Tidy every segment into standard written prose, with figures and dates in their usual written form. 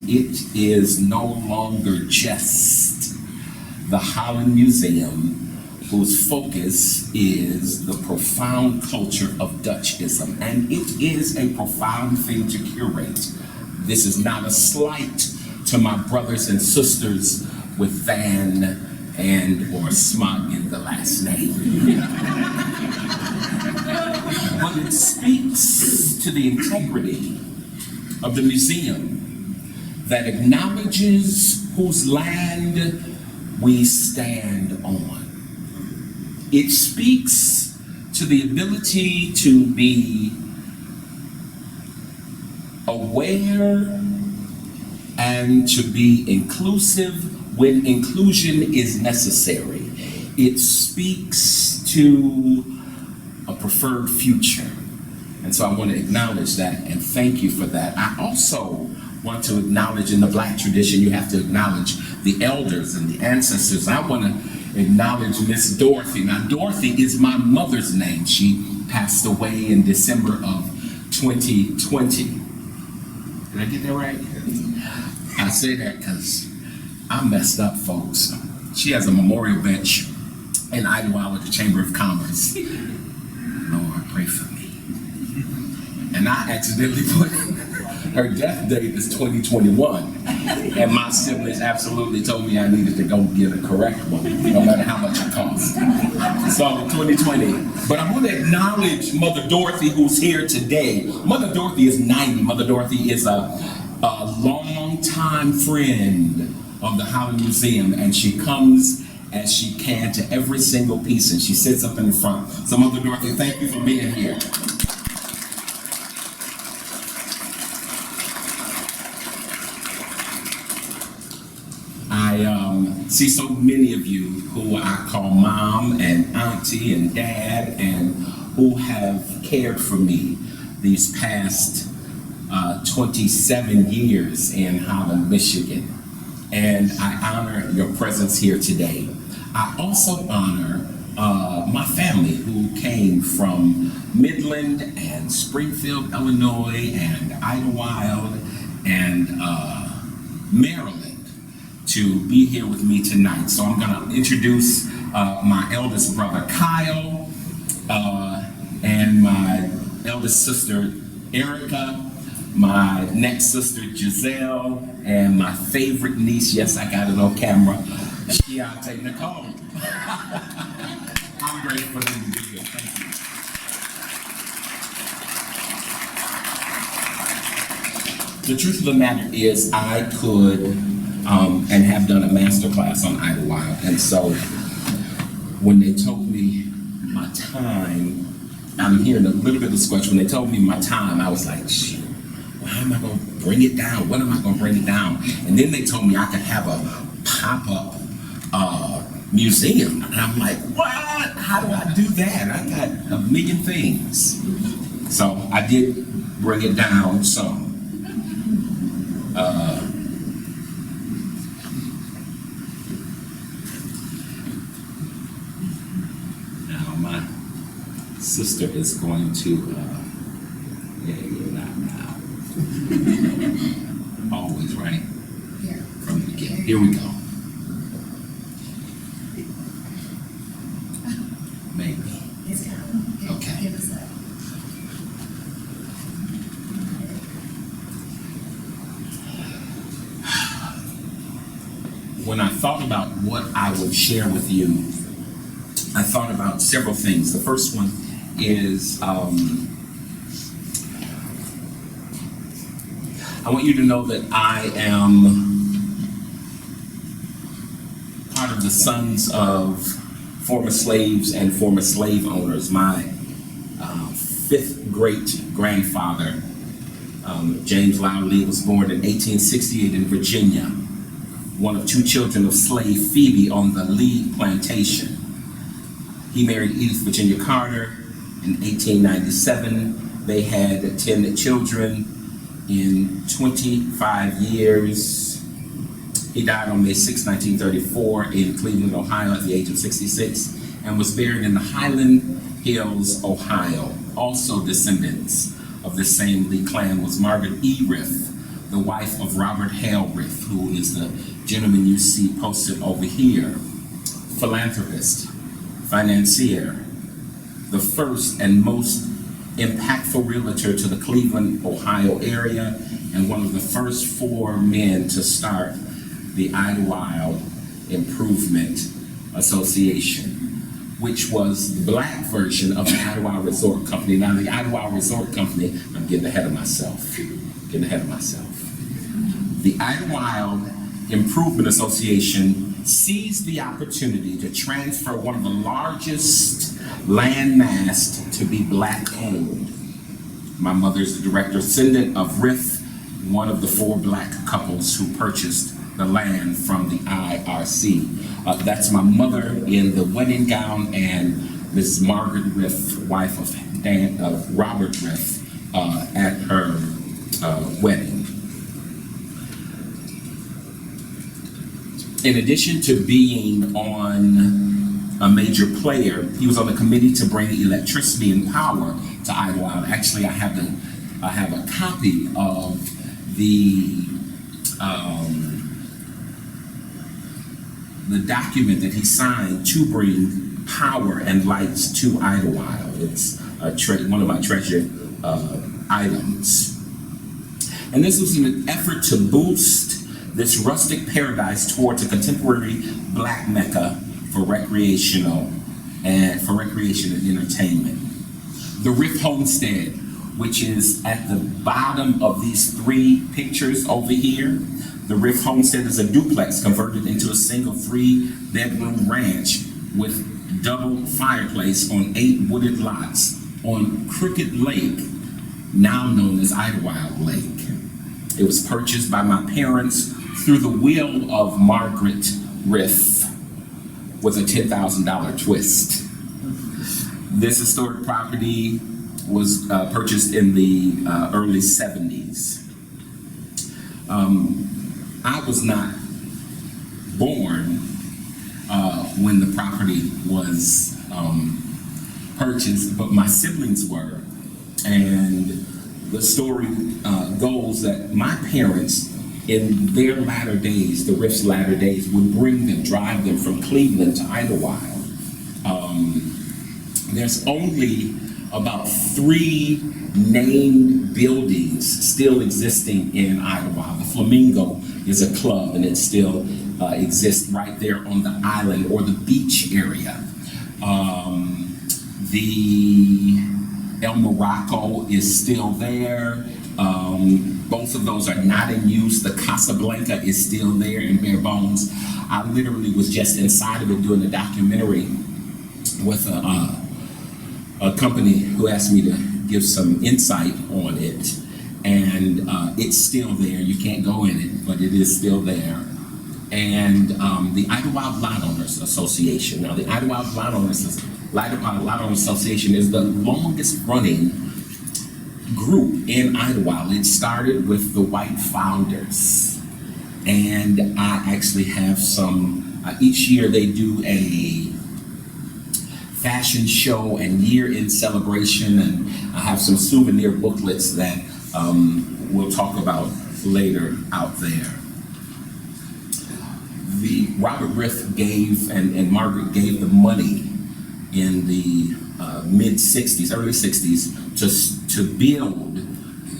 It is no longer just the Holland Museum, whose focus is the profound culture of Dutchism, and it is a profound thing to curate. This is not a slight to my brothers and sisters with Van and or Smug in the last name. But it speaks to the integrity of the museum that acknowledges whose land we stand on. It speaks to the ability to be aware and to be inclusive when inclusion is necessary. It speaks to a preferred future. And so I want to acknowledge that and thank you for that. I also want to acknowledge, in the Black tradition, you have to acknowledge the elders and the ancestors. I want to acknowledge Miss Dorothy. Now, Dorothy is my mother's name. She passed away in December of 2020. Did I get that right? I say that because I messed up, folks. She has a memorial bench in Idlewild at the Chamber of Commerce. Lord, pray for me. And I accidentally put her death date is 2021. And my siblings absolutely told me I needed to go get a correct one, no matter how much it cost. So 2020. But I want to acknowledge Mother Dorothy, who's here today. Mother Dorothy is 90. Mother Dorothy is a long-time friend of the Holland Museum, and she comes as she can to every single piece, and she sits up in the front. So Mother Dorothy, thank you for being here. I see so many of you who I call mom and auntie and dad, and who have cared for me these past 27 years in Holland, Michigan. And I honor your presence here today. I also honor my family who came from Midland and Springfield, Illinois, and Idlewild and Maryland to be here with me tonight. So I'm gonna introduce my eldest brother, Kyle, and my eldest sister, Erica, my next sister, Giselle, and my favorite niece, yes, I got it on camera, Shiate Nicole. I'm grateful for them to be here. Thank you. The truth of the matter is, I could and have done a master class on Idlewild, and so when they told me my time, I'm hearing a little bit of this question. When they told me my time, I was like, shit, how am I going to bring it down? What am I going to bring it down? And then they told me I could have a pop-up museum. And I'm like, what? How do I do that? I got a million things. So I did bring it down some. Now my sister is going to, always, right? Yeah. From the beginning. Here we go. Maybe. It's coming. Okay. Give us that. When I thought about what I would share with you, I thought about several things. The first one is, I want you to know that I am part of the sons of former slaves and former slave owners. My fifth great grandfather, James Loudley, was born in 1868 in Virginia, one of two children of slave Phoebe on the Lee plantation. He married Edith Virginia Carter in 1897. They had 10 children. In 25 years, he died on May 6, 1934 in Cleveland, Ohio at the age of 66, and was buried in the Highland Hills, Ohio. Also descendants of the same Lee clan was Margaret E. Riffe, the wife of Robert Riffe, who is the gentleman you see posted over here, philanthropist, financier, the first and most impactful realtor to the Cleveland, Ohio area, and one of the first 4 men to start the Idlewild Improvement Association, which was the black version of the Idlewild Resort Company. Now, the Idlewild Resort Company, I'm getting ahead of myself. The Idlewild Improvement Association seized the opportunity to transfer one of the largest land mass to be black owned. My mother's the direct descendant of Riffe, one of the 4 black couples who purchased the land from the IRC. That's my mother in the wedding gown, and Mrs. Margaret Riffe, wife of Robert Riffe, at her wedding. In addition to being on a major player, he was on the committee to bring electricity and power to Idlewild. Actually, I have a copy of the document that he signed to bring power and lights to Idlewild. It's one of my treasured items. And this was in an effort to boost this rustic paradise towards a contemporary black mecca for recreation and entertainment. The Riffe Homestead, which is at the bottom of these 3 pictures over here. The Riffe Homestead is a duplex converted into a single 3-bedroom ranch with double fireplace on 8 wooded lots on Crooked Lake, now known as Idlewild Lake. It was purchased by my parents through the will of Margaret Riffe with a $10,000 twist. This historic property was purchased in the early 70s. I was not born when the property was purchased, but my siblings were. And the story goes that my parents, in their latter days, the Riffe's latter days, would drive them from Cleveland to Idlewild. There's only about 3 named buildings still existing in Idlewild. The Flamingo is a club, and it still exists right there on the island or the beach area. The El Morocco is still there. Both of those are not in use. The Casablanca is still there in bare bones. I literally was just inside of it doing a documentary with a company who asked me to give some insight on it, and it's still there. You can't go in it, but it is still there. And the Idlewild Lot Owners Association. Now, the Idlewild Lot Owners Association is the longest running group in Idlewild. It started with the white founders, and I actually have some. Each year they do a fashion show and year-end celebration, and I have some souvenir booklets that we'll talk about later out there. The Robert Riffe gave and Margaret gave the money in the mid-60s, early 60s to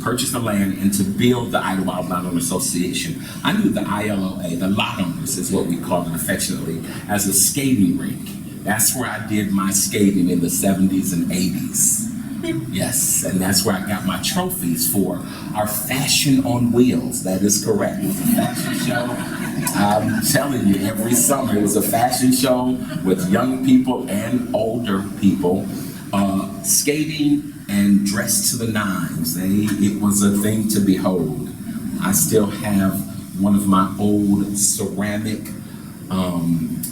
purchase the land and to build the Idlewild Lot Owners Association. I knew the ILOA, the lot owners is what we call it affectionately, as a skating rink. That's where I did my skating in the 70s and 80s. Yes, and that's where I got my trophies for our Fashion on Wheels. That is correct. It was a fashion show. I'm telling you, every summer it was a fashion show with young people and older people skating and dressed to the nines. It was a thing to behold. I still have one of my old ceramic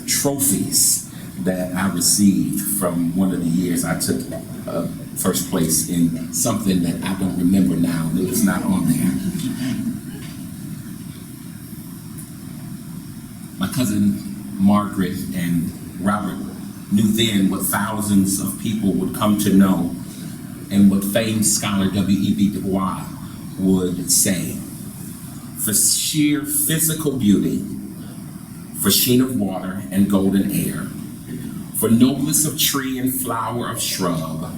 trophies that I received from one of the years I took first place in something that I don't remember now. It was not on there. My cousin Margaret and Robert knew then what thousands of people would come to know and what famed scholar W.E.B. Du Bois would say. for sheer physical beauty, for sheen of water and golden air, for noblest of tree and flower of shrub,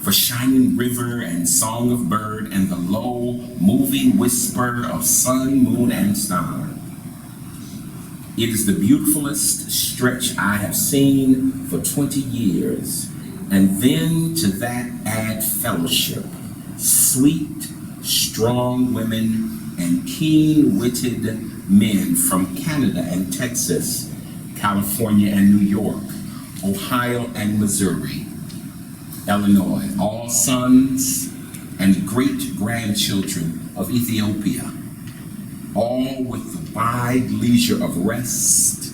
for shining river and song of bird and the low moving whisper of sun, moon, and star. It is the beautifulest stretch I have seen for 20 years, and then to that add fellowship, sweet, strong women and keen-witted men from Canada and Texas, California and New York, Ohio and Missouri, Illinois, all sons and great-grandchildren of Ethiopia, all with the wide leisure of rest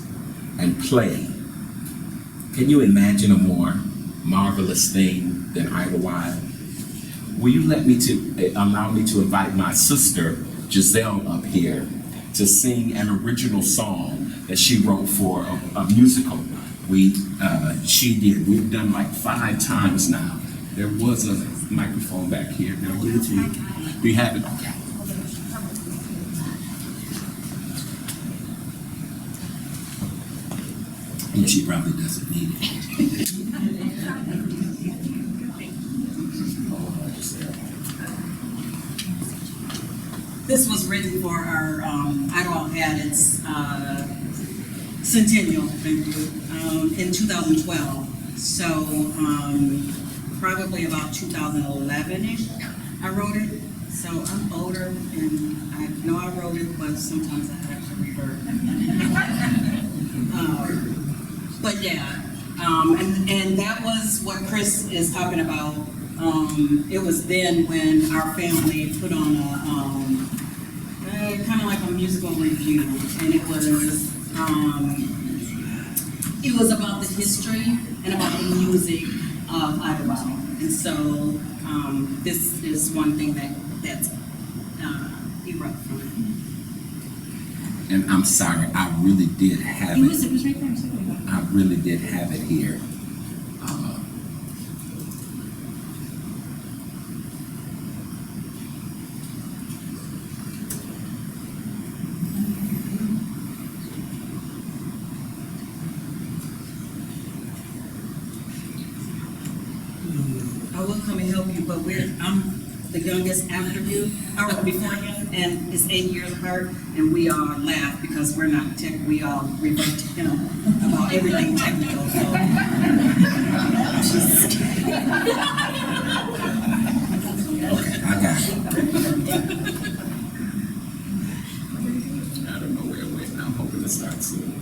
and play. Can you imagine a more marvelous thing than Idlewild? Will you allow me to invite my sister, Giselle, up here to sing an original song that she wrote for a musical. She did. We've done like 5 times now. There was a microphone back here. Did I give it to you? Do you have it? Okay. And she probably doesn't need it. This was written for our Idlewild had its centennial in 2012. So probably about 2011-ish, I wrote it. So I'm older, and I know I wrote it, but sometimes I have to revert. But yeah, and that was what Chris is talking about. It was then when our family put on a kind of like a musical review, and it was about the history and about the music of Idlewild. And so this is one thing that's erupt from it. And I'm sorry, I really did have it. It was right there. I really did have it here. I will come and help you, but I'm the youngest after you, or before you, and it's 8 years apart, and we all laugh because we're not we all revert to him about everything technical, so. Okay, I got it. I don't know where it went, and I'm hoping to start soon.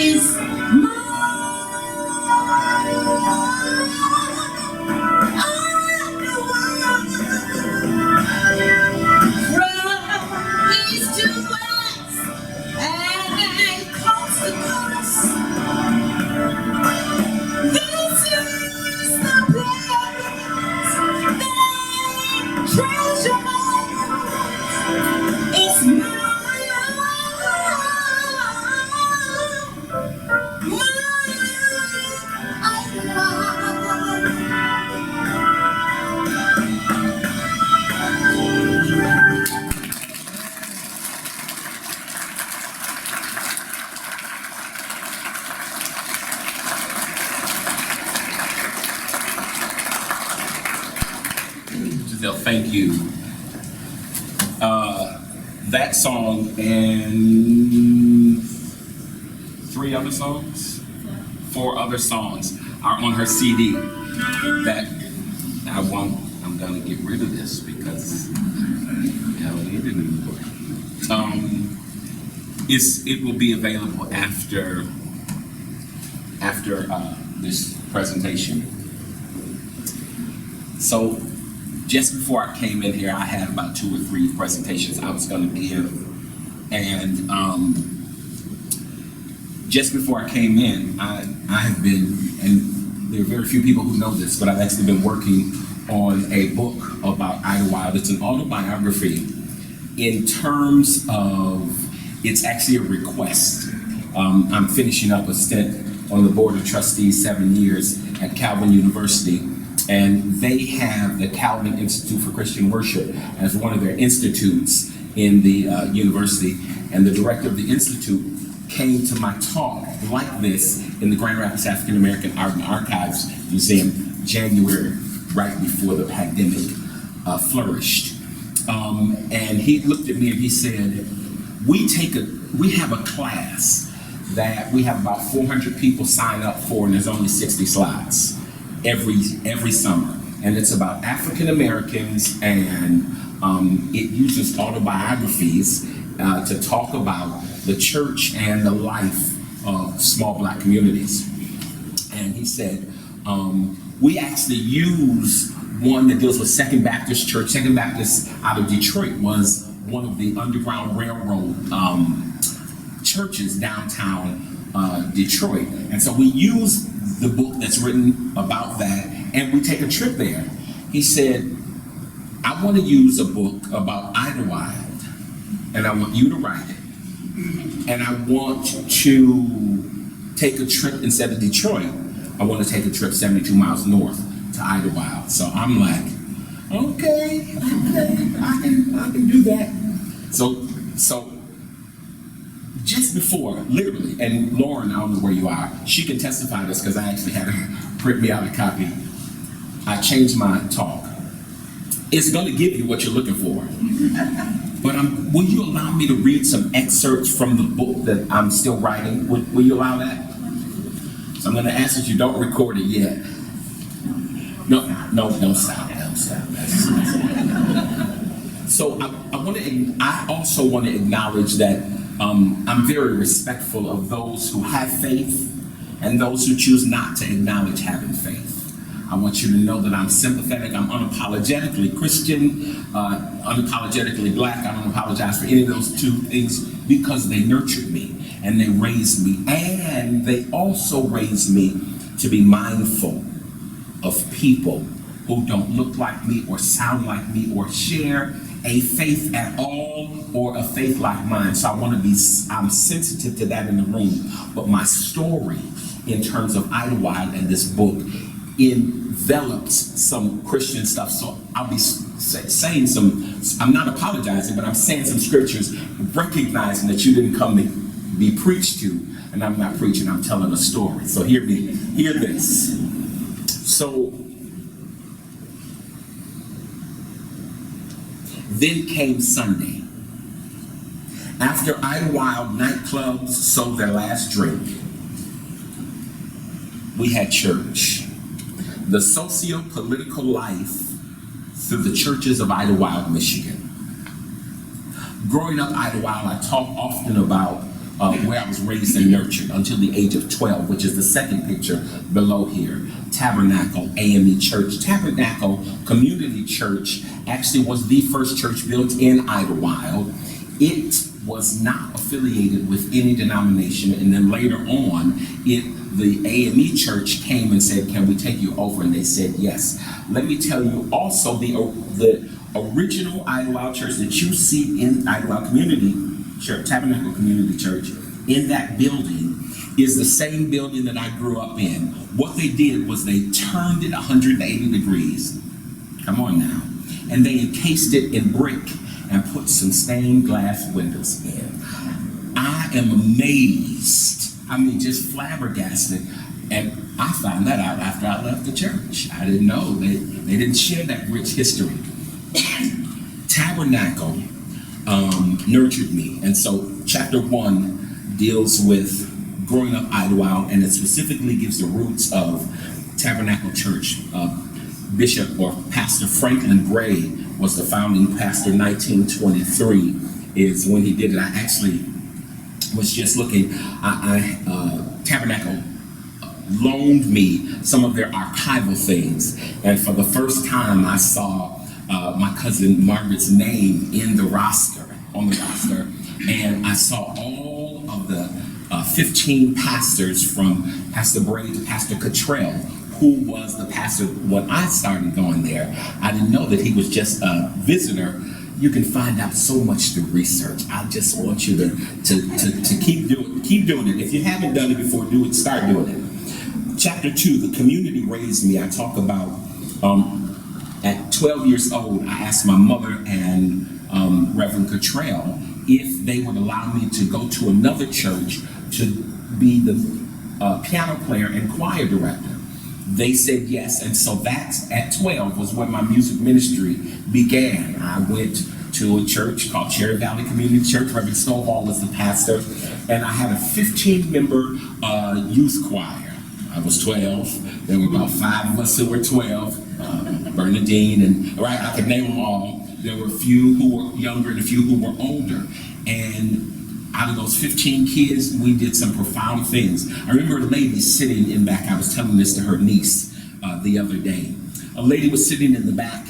is from east to west and coast to coast. This is the place they treasure. It's Giselle, thank you. That song and 4 other songs are on her CD that I'm gonna get rid of this because I don't need it anymore. It will be available after this presentation. So just before I came in here, I had about 2 or 3 presentations I was going to give, and just before I came in, I have been, and there are very few people who know this, but I've actually been working on a book about Idlewild. It's an autobiography in terms of, it's actually a request. I'm finishing up a stint on the Board of Trustees, 7 years at Calvin University, and they have the Calvin Institute for Christian Worship as one of their institutes in the university, and the director of the institute came to my talk like this in the Grand Rapids African American Art and Archives Museum, January, right before the pandemic flourished. And he looked at me and he said, we have a class that we have about 400 people sign up for, and there's only 60 slides every summer. And it's about African Americans, and it uses autobiographies to talk about the church and the life of small Black communities. And he said, we actually use one that deals with Second Baptist Church. Second Baptist out of Detroit was one of the Underground Railroad churches downtown Detroit. And so we use the book that's written about that, and we take a trip there. He said, I want to use a book about Idlewild, and I want you to write it. And I want to take a trip instead of Detroit. I want to take a trip 72 miles north to Idlewild. So I'm like, okay, I can do that. So just before, literally, and Lauren, I don't know where you are, she can testify this because I actually had her print me out a copy. I changed my talk. It's going to give you what you're looking for. But will you allow me to read some excerpts from the book that I'm still writing? Will you allow that? So I'm going to ask that you don't record it yet. No, don't stop. So I also want to acknowledge that I'm very respectful of those who have faith and those who choose not to acknowledge having faith. I want you to know that I'm sympathetic, I'm unapologetically Christian, unapologetically Black. I don't apologize for any of those 2 things because they nurtured me and they raised me, and they also raised me to be mindful of people who don't look like me or sound like me or share a faith at all or a faith like mine. So I'm sensitive to that in the room. But my story in terms of Idlewild and this book envelops some Christian stuff. So I'll be saying I'm not apologizing, but I'm saying some scriptures, recognizing that you didn't come to be preached to, and I'm not preaching, I'm telling a story. So hear this. So, then came Sunday. After Idlewild nightclubs sold their last drink, we had church. The socio-political life through the churches of Idlewild, Michigan. Growing up Idlewild, I talk often about where I was raised and nurtured until the age of 12, which is the second picture below here. Tabernacle AME Church. Tabernacle Community Church actually was the first church built in Idlewild. It was not affiliated with any denomination, and then later on, the AME Church came and said, "Can we take you over?" And they said yes. Let me tell you also, the original Idlewild Church that you see in Idlewild Community Church, Tabernacle Community Church, in that building is the same building that I grew up in. What they did was they turned it 180 degrees. Come on now. And they encased it in brick and put some stained glass windows in. I am amazed. I mean, just flabbergasted. And I found that out after I left the church. I didn't know. They didn't share that rich history. Tabernacle nurtured me. And so chapter 1 deals with growing up Idlewild, and it specifically gives the roots of Tabernacle Church. Bishop or Pastor Franklin Gray was the founding pastor. 1923 is when he did it. I actually was just looking. Tabernacle loaned me some of their archival things, and for the first time I saw my cousin Margaret's name in the roster, on the roster, and I saw all of the 15 pastors from Pastor Bray to Pastor Cottrell, who was the pastor when I started going there. I didn't know that he was just a visitor. You can find out so much through research. I just want you to keep doing it. If you haven't done it before, start doing it. Chapter 2, the community raised me. I talk about at 12 years old, I asked my mother and Reverend Cottrell if they would allow me to go to another church to be the piano player and choir director. They said yes, and so that's at 12 was when my music ministry began. I went to a church called Cherry Valley Community Church. Reverend Stovall was the pastor, and I had a 15-member youth choir. I was 12. There were about 5 of us who were 12. Bernadine, and right, I could name them all. There were a few who were younger and a few who were older. And out of those 15 kids, we did some profound things. I remember a lady sitting in back. I was telling this to her niece the other day. A lady was sitting in the back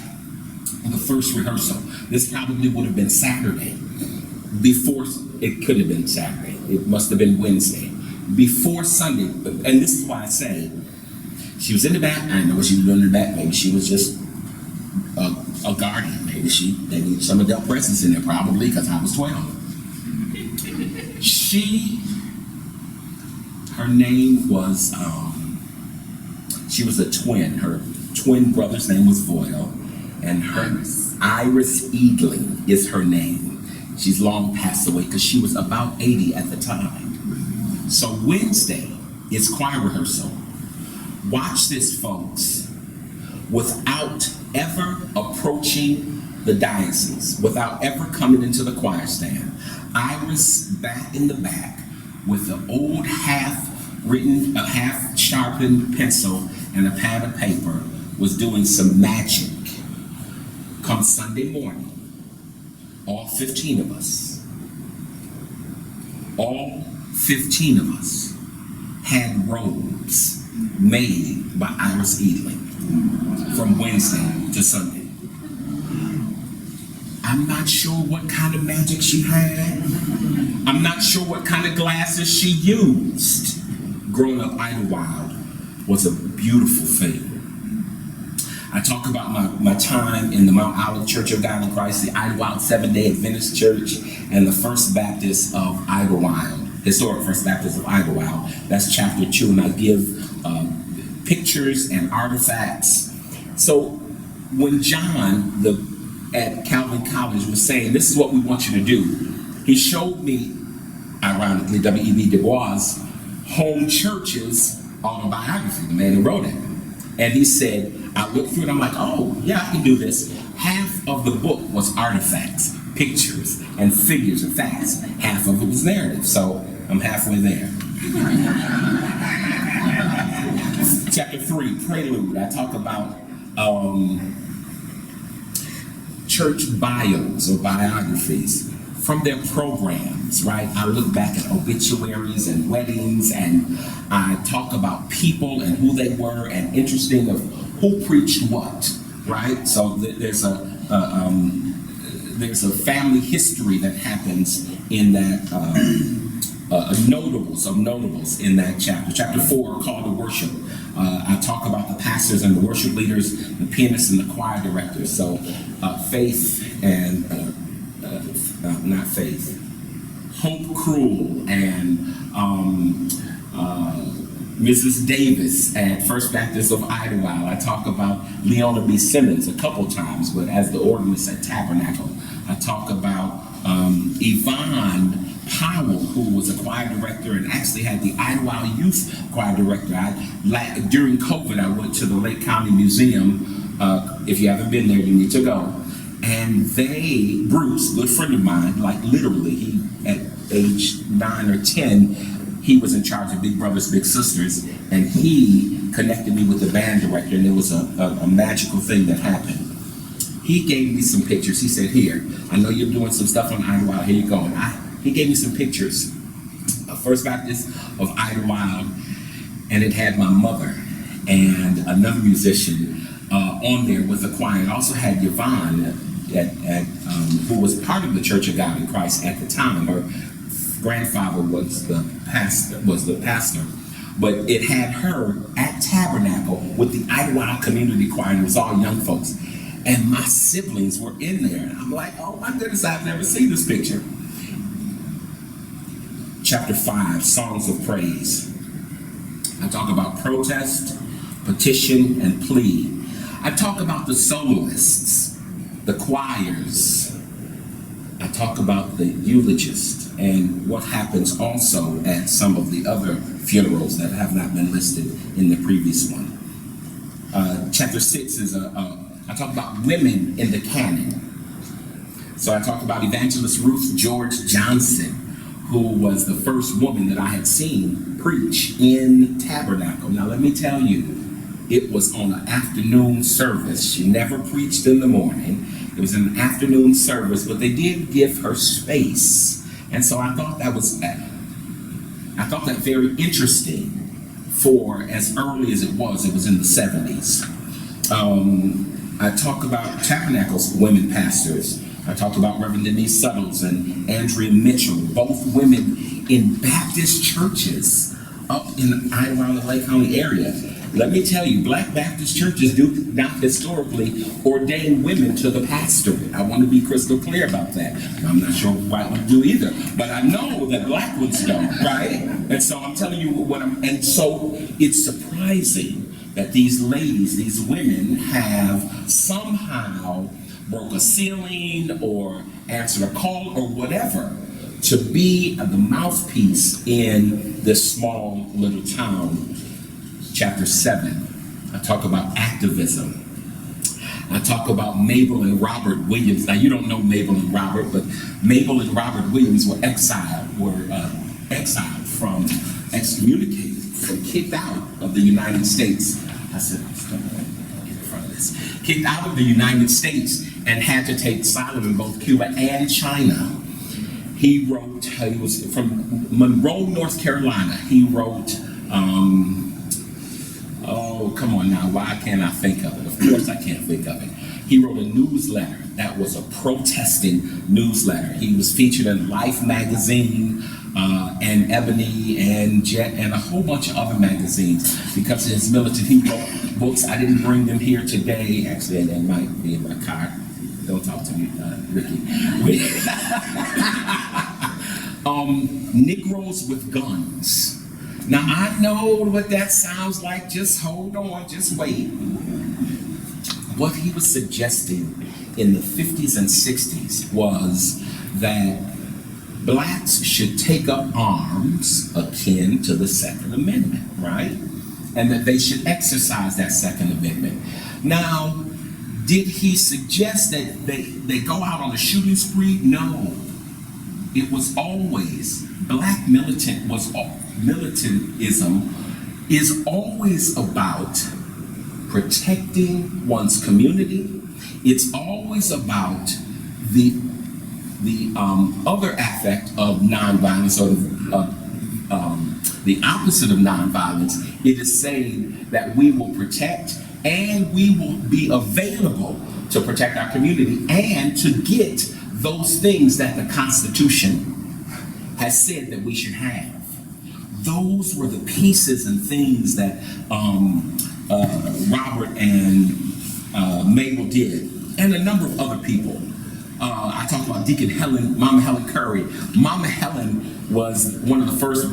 of the first rehearsal. This probably would have been Saturday. Before, it could have been Saturday. It must have been Wednesday. Before Sunday, and this is why I say, she was in the back. I didn't know what she was doing in the back. Maybe she was just a guardian. Maybe they needed some adult presence in there, probably, because I was 12. Her name was, she was a twin. Her twin brother's name was Voyle, and her Iris Eagling is her name. She's long passed away because she was about 80 at the time. So Wednesday is choir rehearsal. Watch this, folks. Without ever approaching the diocese, without ever coming into the choir stand, Iris back in the back with an old half-written, a half-sharpened pencil and a pad of paper was doing some magic. Come Sunday morning, all 15 of us, had robes made by Iris Eagling from Wednesday to Sunday. I'm not sure what kind of magic she had. I'm not sure what kind of glasses she used. Growing up Idlewild was a beautiful thing. I talk about my time in the Mount Olive Church of God in Christ, the Idlewild Seventh-day Adventist Church, and the First Baptist of Idlewild, Historic First Baptist of Idlewild. That's chapter 2, and I give pictures and artifacts. So when John, at Calvin College, was saying, this is what we want you to do, he showed me, ironically, W.E.B. Du Bois' Home Church's autobiography, the man who wrote it. And he said, I looked through it, I'm like, oh, yeah, I can do this. Half of the book was artifacts, pictures, and figures and facts. Half of it was narrative, so I'm halfway there. Chapter 3, Prelude, I talk about church bios or biographies from their program. times, right? I look back at obituaries and weddings, and I talk about people and who they were, and interesting of who preached what, right? So there's a family history that happens in that, notables in that chapter. Chapter 4, Call to Worship. I talk about the pastors and the worship leaders, the pianists and the choir directors. So faith and, not faith, Hope Cruel and Mrs. Davis at First Baptist of Idlewild. I talk about Leona B. Simmons a couple times, but as the organist at Tabernacle. I talk about Yvonne Powell, who was a choir director and actually had the Idlewild Youth Choir Director. During COVID, I went to the Lake County Museum. If you haven't been there, you need to go. And Bruce, a good friend of mine, like literally, at age 9 or 10, he was in charge of Big Brothers Big Sisters, and he connected me with the band director, and it was a magical thing that happened. He gave me some pictures. He said, here, I know you're doing some stuff on Idlewild, here you go. And he gave me some pictures of First Baptist of Idlewild, and it had my mother and another musician on there with the choir. It also had Yvonne, who was part of the Church of God in Christ at the time. Her grandfather was the pastor, but it had her at Tabernacle with the Idlewild Community Choir, and it was all young folks. And my siblings were in there, and I'm like, oh my goodness, I've never seen this picture. Chapter 5, Songs of Praise. I talk about protest, petition, and plea. I talk about the soloists, the choirs. I talk about the eulogists and what happens also at some of the other funerals that have not been listed in the previous one. Chapter 6 is I talk about women in the canon. So I talk about Evangelist Ruth George Johnson, who was the first woman that I had seen preach in Tabernacle. Now let me tell you, it was on an afternoon service. She never preached in the morning. It was an afternoon service, but they did give her space. And so I thought that very interesting for as early as it was in the 70s. I talk about Tabernacle's women pastors. I talked about Reverend Denise Suttles and Andrea Mitchell, both women in Baptist churches up in the Idlewild and Lake County area. Let me tell you, Black Baptist churches do not historically ordain women to the pastorate. I want to be crystal clear about that. I'm not sure white ones do either, but I know that black ones don't, right? And so I'm telling you and so it's surprising that these ladies, these women have somehow broke a ceiling or answered a call or whatever to be the mouthpiece in this small little town. Chapter 7, I talk about activism. I talk about Mabel and Robert Williams. Now you don't know Mabel and Robert, but Mabel and Robert Williams were excommunicated, kicked out of the United States. I said, I was going to get in front of this. Kicked out of the United States and had to take asylum in both Cuba and China. He was from Monroe, North Carolina. He wrote, oh, come on now, why can't I think of it? Of course I can't think of it. He wrote a newsletter that was a protesting newsletter. He was featured in Life magazine, and Ebony and Jet and a whole bunch of other magazines because of his militant. He wrote books. I didn't bring them here today. Actually, they might be in my car. Don't talk to me, Ricky. Negroes with Guns. Now I know what that sounds like. Just hold on, just wait. What he was suggesting in the 50s and 60s was that blacks should take up arms akin to the Second Amendment, right? And that they should exercise that Second Amendment. Now, did he suggest that they go out on a shooting spree? No. It was always, black militantism is always about protecting one's community. It's always about the the other aspect of nonviolence, or the opposite of nonviolence, it is saying that we will protect and we will be available to protect our community and to get those things that the Constitution has said that we should have. Those were the pieces and things that Robert and Mabel did, and a number of other people. I talked about Deacon Helen, Mama Helen Curry. Mama Helen was one of the first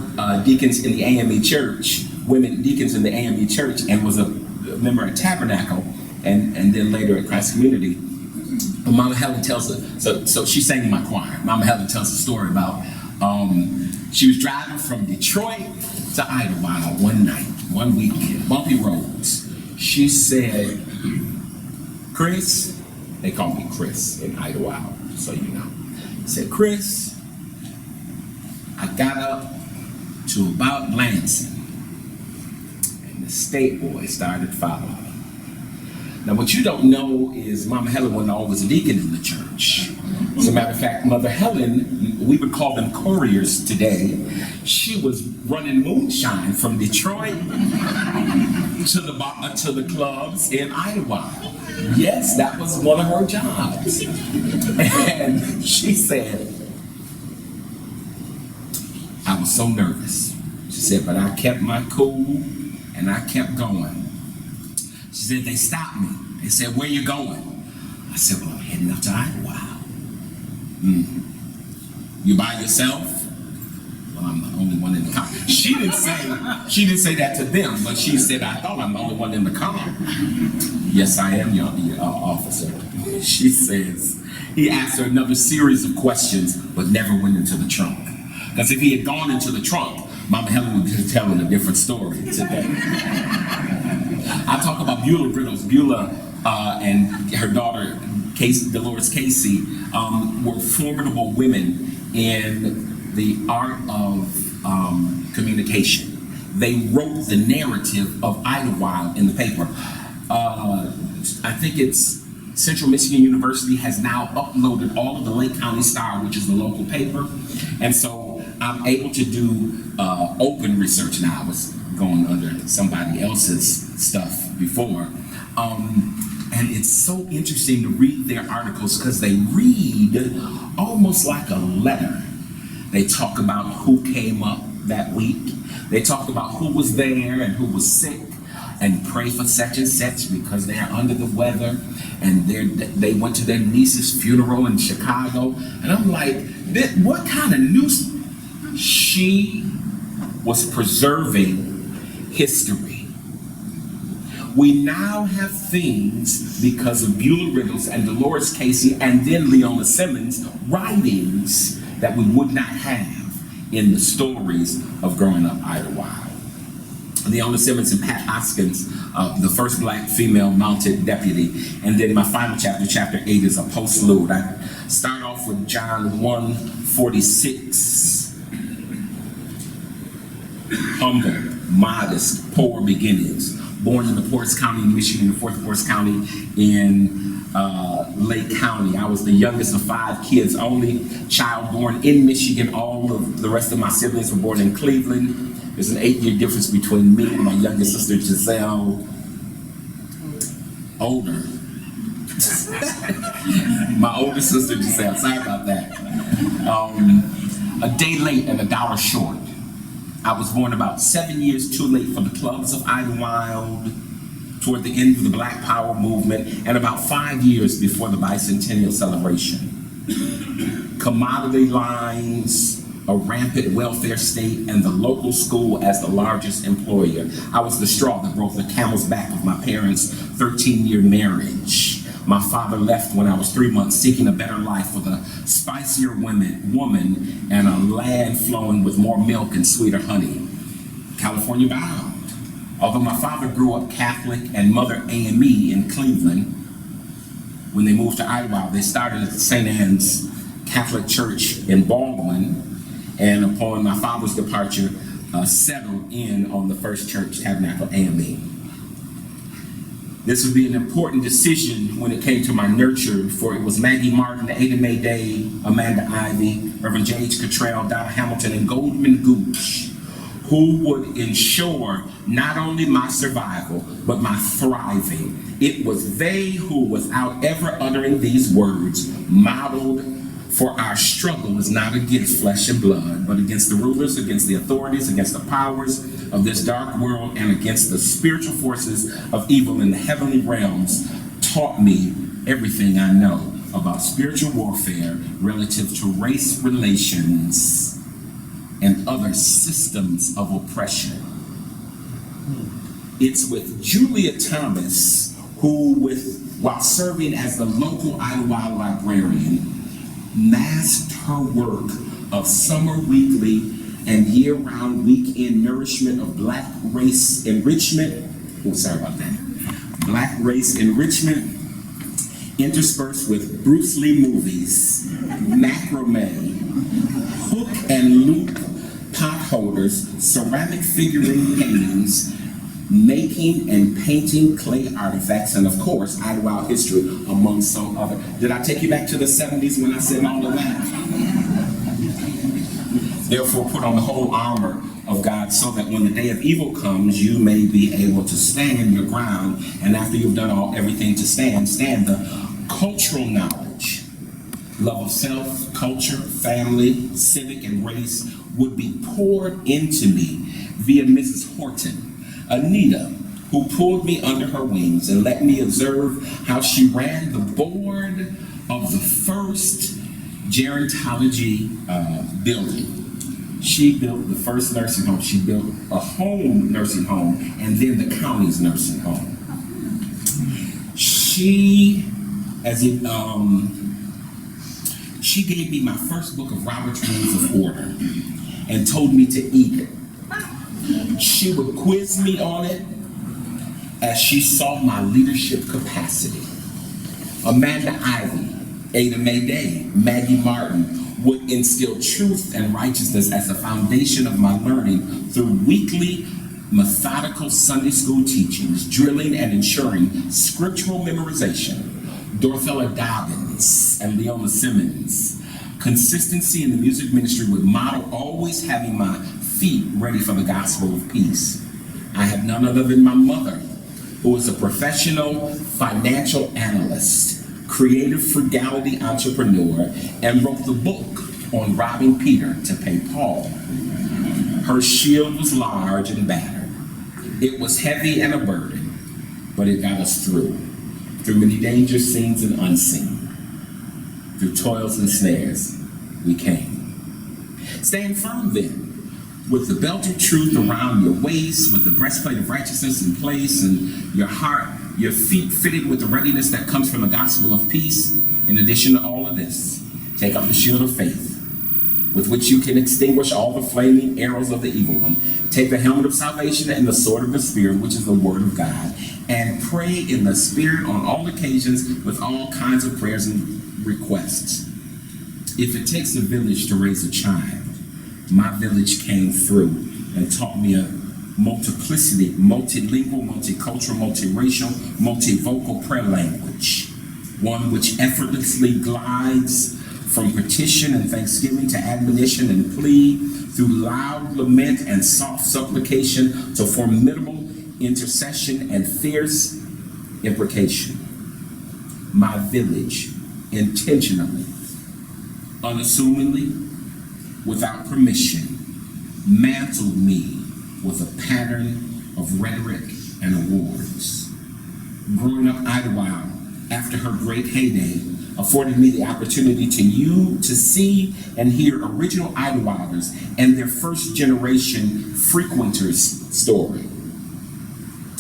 deacons in the AME church, women deacons in the AME church, and was a member at Tabernacle, and then later at Christ Community. Mama Helen tells so she sang in my choir. Mama Helen tells a story about she was driving from Detroit to Idlewild one weekend, bumpy roads. She said, Chris, they call me Chris in Idlewild, so you know. Said, Chris, I got up to about Lansing, and the state boys started following. Now, what you don't know is Mama Helen wasn't always a deacon in the church. As a matter of fact, Mother Helen, we would call them couriers today. She was running moonshine from Detroit to the clubs in Idlewild. Yes, that was one of her jobs. And she said, I was so nervous. She said, but I kept my cool and I kept going. She said, they stopped me. They said, where you going? I said, well, I'm heading up to Idlewild. You by yourself? Well, I'm the only one in the car. She didn't say that to them, but she said, I thought I'm the only one in the car. Yes, I am, your officer. She says, he asked her another series of questions, but never went into the trunk. Because if he had gone into the trunk, Mama Helen would be telling a different story today. I talk about Beulah Riddles. Beulah and her daughter, Dolores Casey, were formidable women in the art of communication. They wrote the narrative of Idlewild in the paper. I think it's Central Michigan University has now uploaded all of the Lake County Star, which is the local paper, and so I'm able to do open research now. I was going under somebody else's stuff before. And it's so interesting to read their articles because they read almost like a letter. They talk about who came up that week. They talk about who was there and who was sick, and pray for such and such because they are under the weather. And they went to their niece's funeral in Chicago. And I'm like, what kind of news? She was preserving history. We now have things because of Beulah Riddles and Dolores Casey and then Leona Simmons writings that we would not have in the stories of growing up Idlewild. Leona Simmons and Pat Hoskins, the first black female mounted deputy. And then my final chapter, chapter 8, is a postlude. I start off with John 1:46. Humble, modest, poor beginnings. Born in the poorest county in Michigan, the fourth poorest county in Lake County. I was the youngest of 5 kids, only child born in Michigan. All of the rest of my siblings were born in Cleveland. There's an 8-year difference between me and my youngest sister, Giselle. Older. My older sister, Giselle. Sorry about that. A day late and $1 short. I was born about 7 years too late for the clubs of Idlewild, toward the end of the Black Power movement, and about 5 years before the bicentennial celebration. Commodity lines, a rampant welfare state, and the local school as the largest employer. I was the straw that broke the camel's back of my parents' 13-year marriage. My father left when I was 3 months, seeking a better life with a spicier woman and a land flowing with more milk and sweeter honey. California bound. Although my father grew up Catholic and mother AME in Cleveland, when they moved to Idlewild, they started at the St. Anne's Catholic Church in Baldwin, and upon my father's departure, settled in on the First Church Tabernacle AME. This would be an important decision when it came to my nurture, for it was Maggie Martin, Ada Mae Day, Amanda Ivy, Reverend J.H. Cottrell, Donna Hamilton, and Goldman Gooch, who would ensure not only my survival, but my thriving. It was they who, without ever uttering these words, modeled, for our struggle is not against flesh and blood, but against the rulers, against the authorities, against the powers of this dark world, and against the spiritual forces of evil in the heavenly realms, taught me everything I know about spiritual warfare relative to race relations and other systems of oppression. It's with Julia Thomas, who, while serving as the local Idlewild librarian, masked her work of summer weekly and year-round weekend nourishment of Black race enrichment. Oh, sorry about that. Black race enrichment, interspersed with Bruce Lee movies, macrame, hook and loop pot holders, ceramic figurine paintings, making and painting clay artifacts, and of course, Idlewild history, among some other. Did I take you back to the 70s when I said all of that? Therefore, put on the whole armor of God, so that when the day of evil comes, you may be able to stand your ground, and after you've done everything to stand the cultural knowledge, love of self, culture, family, civic, and race would be poured into me via Mrs. Horton, Anita, who pulled me under her wings and let me observe how she ran the board of the first gerontology building. She built the first nursing home. She built a home nursing home and then the county's nursing home. She gave me my first book of Robert's Rules of Order and told me to eat it. She would quiz me on it as she saw my leadership capacity. Amanda Ivy, Ada Mae Day, Maggie Martin would instill truth and righteousness as the foundation of my learning through weekly methodical Sunday school teachings, drilling and ensuring scriptural memorization. Dorthella Dobbins and Leona Simmons. Consistency in the music ministry would model always having my feet ready for the gospel of peace. I have none other than my mother, who is a professional financial analyst, creative frugality entrepreneur, and wrote the book on robbing Peter to pay Paul. Her shield was large and battered. It was heavy and a burden, but it got us through many dangers, seen and unseen. Through toils and snares, we came. Stand firm then, with the belt of truth around your waist, with the breastplate of righteousness in place, and your heart, your feet fitted with the readiness that comes from the gospel of peace. In addition to all of this, take up the shield of faith, with which you can extinguish all the flaming arrows of the evil one. Take the helmet of salvation and the sword of the Spirit, which is the word of God, and pray in the Spirit on all occasions with all kinds of prayers and requests. If it takes a village to raise a child, my village came through and taught me a multiplicity, multilingual, multicultural, multiracial, multivocal prayer language, one which effortlessly glides from petition and thanksgiving to admonition and plea, through loud lament and soft supplication to formidable intercession and fierce imprecation. My village intentionally, unassumingly, without permission, mantled me with a pattern of rhetoric and awards. Growing up Idlewild, after her great heyday, afforded me the opportunity to see and hear original Idlewilders and their first generation frequenters' story.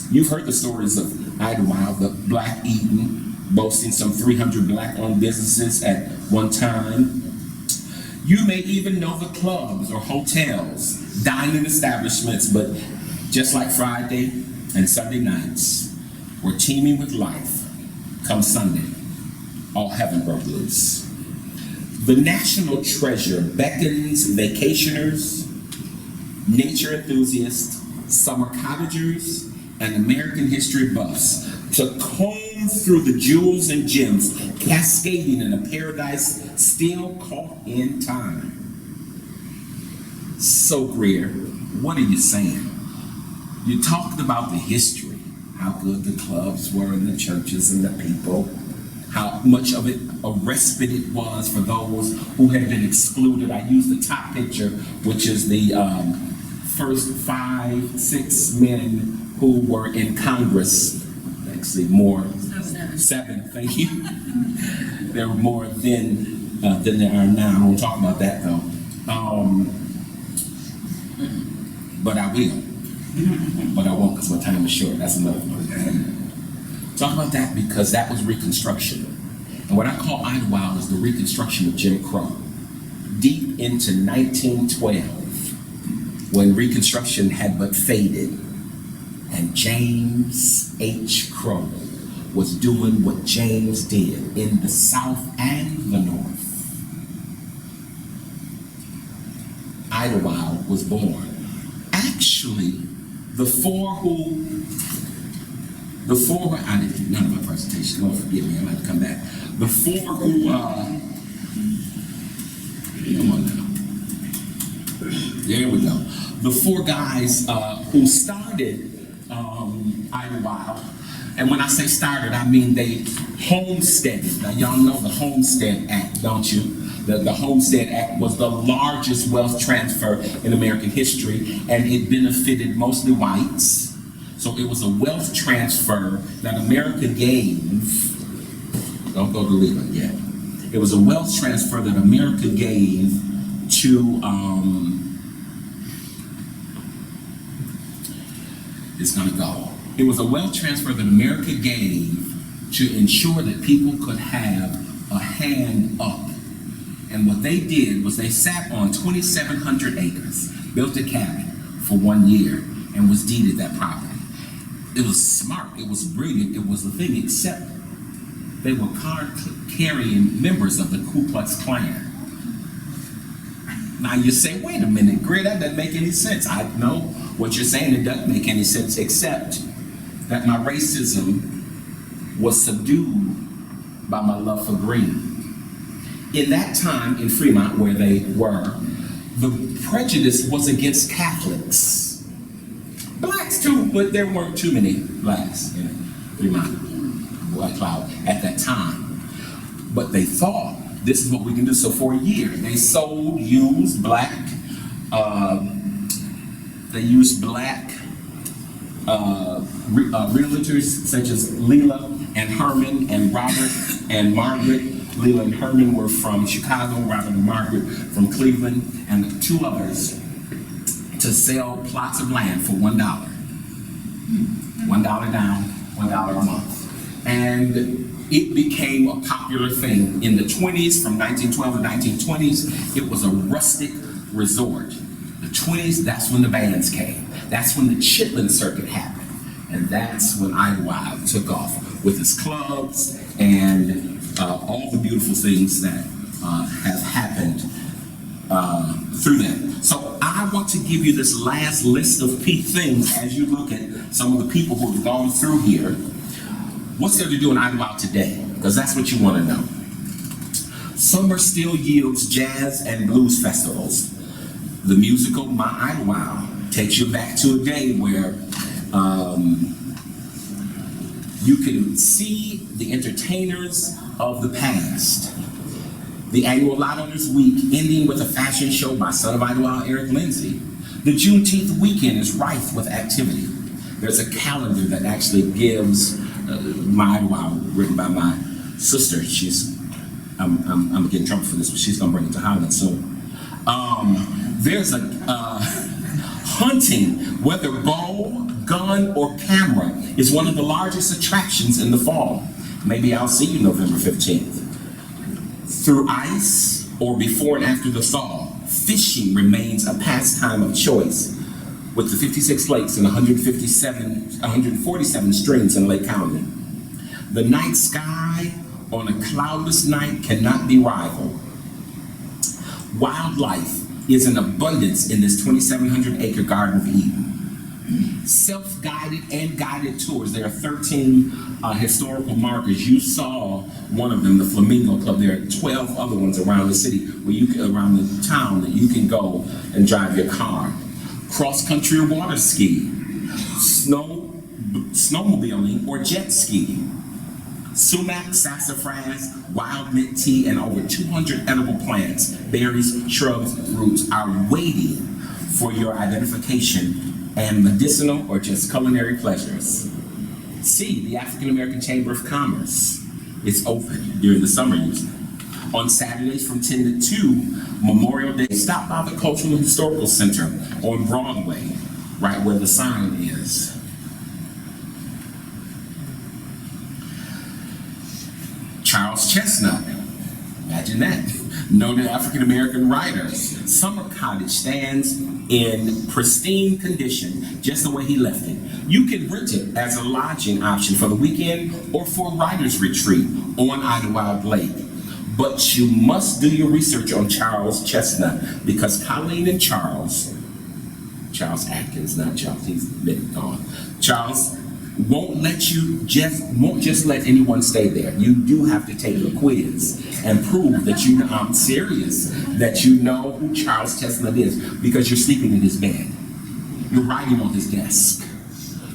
You've heard the stories of Idlewild, the Black Eden, boasting some 300 Black-owned businesses at one time. You may even know the clubs or hotels, dining establishments, but just like Friday and Sunday nights, were teeming with life. Come Sunday, all heaven broke loose. The national treasure beckons vacationers, nature enthusiasts, summer cottagers, and American history buffs to comb through the jewels and gems cascading in a paradise still caught in time. So, Grier, what are you saying? You talked about the history, how good the clubs were and the churches and the people, how much of it a respite it was for those who had been excluded. I used the top picture, which is the first 5, 6 men who were in Congress. Actually, more. 7, thank you. There were more then than there are now. I won't talk about that though. But I will. But I won't because my time is short. That's another one. Talk about that because that was Reconstruction. And what I call Idlewild is the Reconstruction of Jim Crow. Deep into 1912, when Reconstruction had but faded, and James H. Crow was doing what James did in the South and the North. Idlewild was born. Actually, the four, I didn't do none of my presentation, Lord forgive me, I'm going to come back. The four who, come on now. There we go. The 4 guys who started Idlewild, and when I say started, I mean they homesteaded. Now y'all know the Homestead Act, don't you? The Homestead Act was the largest wealth transfer in American history, and it benefited mostly whites. So it was a wealth transfer that America gave. Don't go to Leland yet. It was a wealth transfer that America gave to, it's gonna go. It was a wealth transfer that America gave to ensure that people could have a hand up. And what they did was they sat on 2,700 acres, built a cabin for 1 year, and was deeded that property. It was smart, it was brilliant, it was the thing, except they were card-carrying members of the Ku Klux Klan. Now you say, wait a minute, Grier, that doesn't make any sense. I know what you're saying, it doesn't make any sense, except that my racism was subdued by my love for green. In that time in Fremont, where they were, the prejudice was against Catholics. Blacks too, but there weren't too many blacks in Fremont, White Cloud at that time. But they thought, this is what we can do. So for a year, they sold used black, realtors such as Leila and Herman and Robert and Margaret. Leila and Herman were from Chicago, Robert and Margaret from Cleveland, and 2 others to sell plots of land for $1. $1 down, $1 a month. And it became a popular thing. In the 20s, from 1912 to 1920s, it was a rustic resort. The 20s, that's when the bands came. That's when the Chitlin circuit happened. And that's when Idlewild took off with its clubs and all the beautiful things that have happened through them. So I want to give you this last list of things as you look at some of the people who have gone through here. What's there to do in Idlewild today? Because that's what you want to know. Summer still yields jazz and blues festivals. The musical My Idlewild takes you back to a day where you can see the entertainers of the past. The annual Lot Owners Week ending with a fashion show by son of Idlewild, Eric Lindsay. The Juneteenth weekend is rife with activity. There's a calendar that actually gives My Idlewild, written by my sister. I'm gonna get in trouble for this, but she's gonna bring it to Holland soon. There's a hunting, whether bow, gun, or camera, is one of the largest attractions in the fall. Maybe I'll see you November 15th. Through ice or before and after the thaw, fishing remains a pastime of choice with the 56 lakes and 147 streams in Lake County. The night sky on a cloudless night cannot be rivaled. Wildlife is in abundance in this 2,700 acre Garden of Eden. Self-guided and guided tours. There are 13 historical markers. You saw one of them, the Flamingo Club. There are 12 other ones around the city, around the town, that you can go and drive your car. Cross-country or water ski, snowmobiling or jet skiing. Sumac, sassafras, wild mint tea, and over 200 edible plants, berries, shrubs, roots are waiting for your identification and medicinal or just culinary pleasures. C, the African American Chamber of Commerce is open during the summer usually. On Saturdays from 10 to 2, Memorial Day, stop by the Cultural and Historical Center on Broadway, right where the sign is. Charles Chestnut, imagine that. Noted African American writers. Summer Cottage stands in pristine condition, just the way he left it. You can rent it as a lodging option for the weekend or for a writer's retreat on Idlewild Lake. But you must do your research on Charles Chestnut, because Colleen and Charles Atkins, not Charles, he's been gone. Charles won't just let anyone stay there. You do have to take a quiz and prove that you know, I'm serious, that you know who Charles Chestnut is, because you're sleeping in his bed. You're writing on his desk.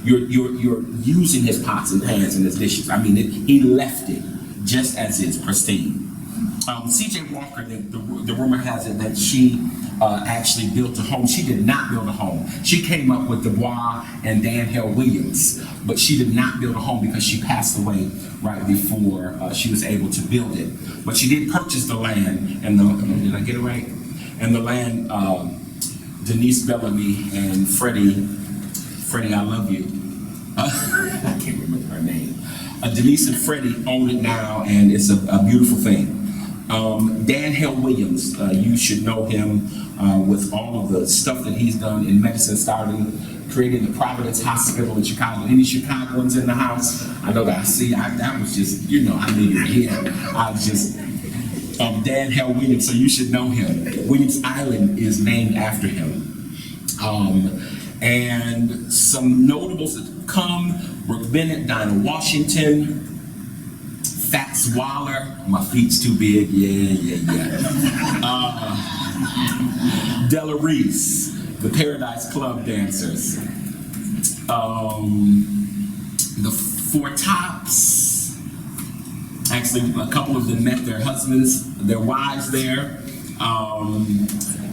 You're using his pots and pans and his dishes. I mean, he left it just as is, pristine. CJ Walker, the rumor has it that she actually built a home. She did not build a home. She came up with Dubois and Dan Hill Williams, but she did not build a home because she passed away right before she was able to build it. But she did purchase the land, and did I get it right? And the land, Denise Bellamy and Freddie, I love you. I can't remember her name. Denise and Freddie own it now, and it's a beautiful thing. Dan Hill Williams, you should know him with all of the stuff that he's done in medicine, creating the Providence Hospital in Chicago. Any Chicagoans in the house? I know that. That was just, I needed to hear. I was just, Dan Hill Williams, so you should know him. Williams Island is named after him. And some notables that come: Brooke Bennett, Dinah Washington, Fats Waller, my feet's too big, yeah. Della Reese, the Paradise Club dancers. The Four Tops, actually a couple of them met their husbands, their wives there.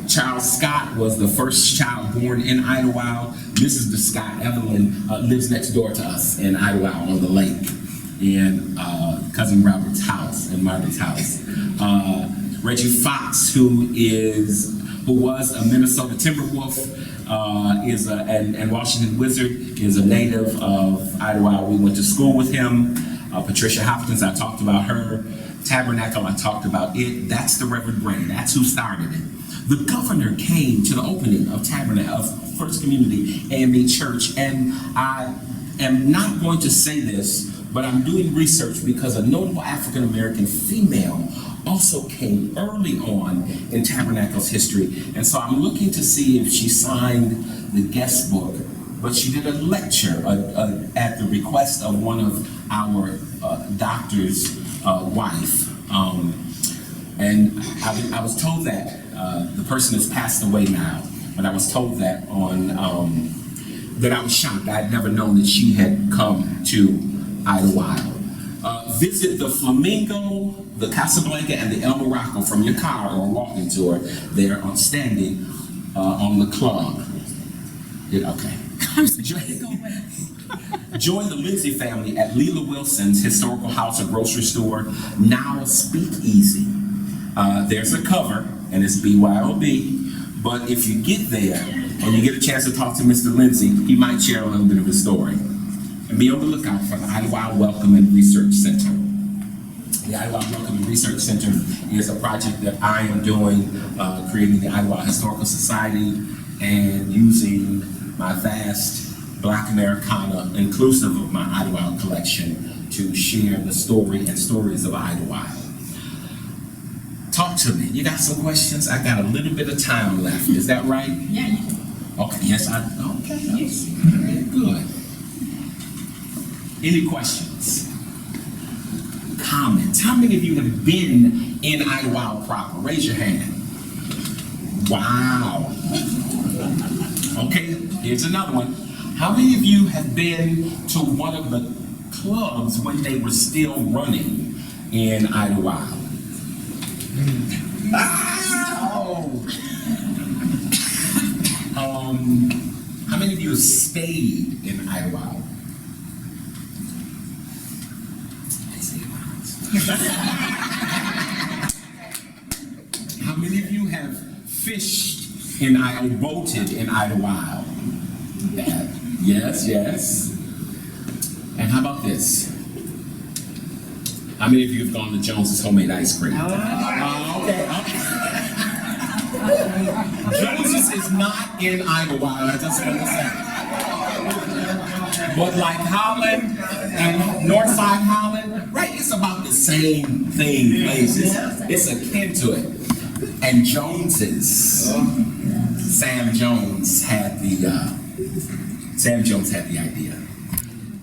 Charles Scott was the first child born in Idlewild. Mrs. Scott, Evelyn, lives next door to us in Idlewild on the lake, in cousin Robert's house and Margaret's house. Reggie Fox, who was a Minnesota Timberwolf, and Washington Wizard, is a native of Idlewild. We went to school with him. Patricia Hopkins, I talked about her. Tabernacle, I talked about it. That's the Reverend Bray. That's who started it. The governor came to the opening of Tabernacle, of First Community AME Church, and I am not going to say this, but I'm doing research because a notable African American female also came early on in Tabernacle's history, and so I'm looking to see if she signed the guest book. But she did a lecture at the request of one of our doctor's wife, and I was told that the person has passed away now, but I was told that that I was shocked. I had never known that she had come to Idlewild. Visit the Flamingo, the Casablanca, and the El Morocco from your car or walking tour. They're standing on the club. Okay. Join the Lindsay family at Leela Wilson's historical house or grocery store, now Speakeasy. There's a cover, and it's BYOB. But if you get there and you get a chance to talk to Mr. Lindsay, he might share a little bit of his story. And be on the lookout for the Idlewild Welcome and Research Center. The Idlewild Welcome and Research Center is a project that I am doing, creating the Idlewild Historical Society and using my vast Black Americana, inclusive of my Idlewild collection, to share the story and stories of Idlewild. Talk to me. You got some questions? I got a little bit of time left. Is that right? Yeah. Okay, yes, okay, yes, very good. Any questions? Comments? How many of you have been in Idlewild proper? Raise your hand. Wow. Okay, here's another one. How many of you have been to one of the clubs when they were still running in Idlewild? How many of you have stayed in Idlewild? How many of you have fished in Idlewild, boated in Idlewild? Yes, yes. And how about this? How many of you have gone to Jones's Homemade Ice Cream? Okay. Jones's is not in Idlewild, I just want to say. But like Holland and Northside Holland, right? It's about the same thing, places. It's akin to it. And Jones's, Sam Jones had the idea.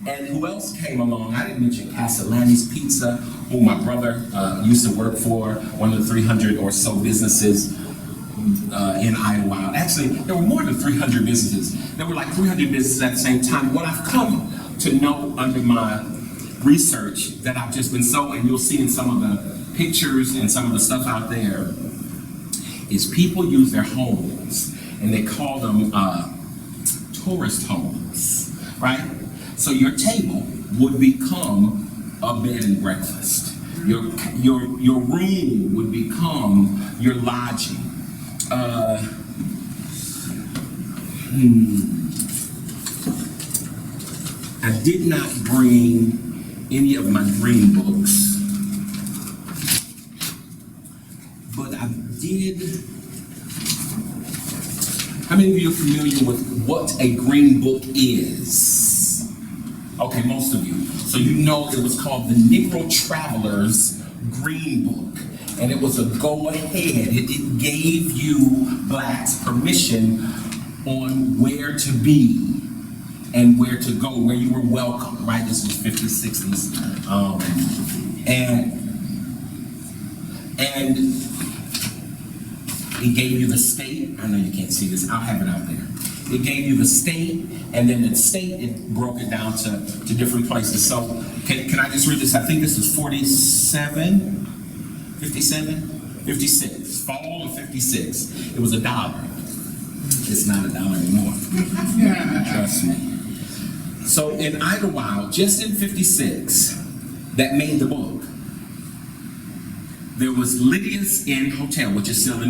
And who else came along? I didn't mention Castellani's Pizza, who my brother used to work for, one of the 300 or so businesses in Idlewild. Actually, there were more than 300 businesses. There were like 300 businesses at the same time. What I've come to know under my research that I've just been and you'll see in some of the pictures and some of the stuff out there, is people use their homes and they call them tourist homes, right? So your table would become a bed and breakfast. Your room would become your lodging. I did not bring any of my green books, but I did. How many of you are familiar with what a green book is? Okay, most of you. So you know it was called the Negro Traveler's Green Book. And it was a go-ahead. It gave you blacks permission on where to be and where to go, where you were welcome, right? This was 50s, 60s. And it gave you the state. I know you can't see this. I'll have it out there. It gave you the state, and then the state, it broke it down to different places. So can I just read this? I think this is 57, 56, fall of 56. It was $1. It's not $1 anymore. Trust me. So in Idlewild, just in 56, that made the book, there was Lydia's Inn Hotel, which is still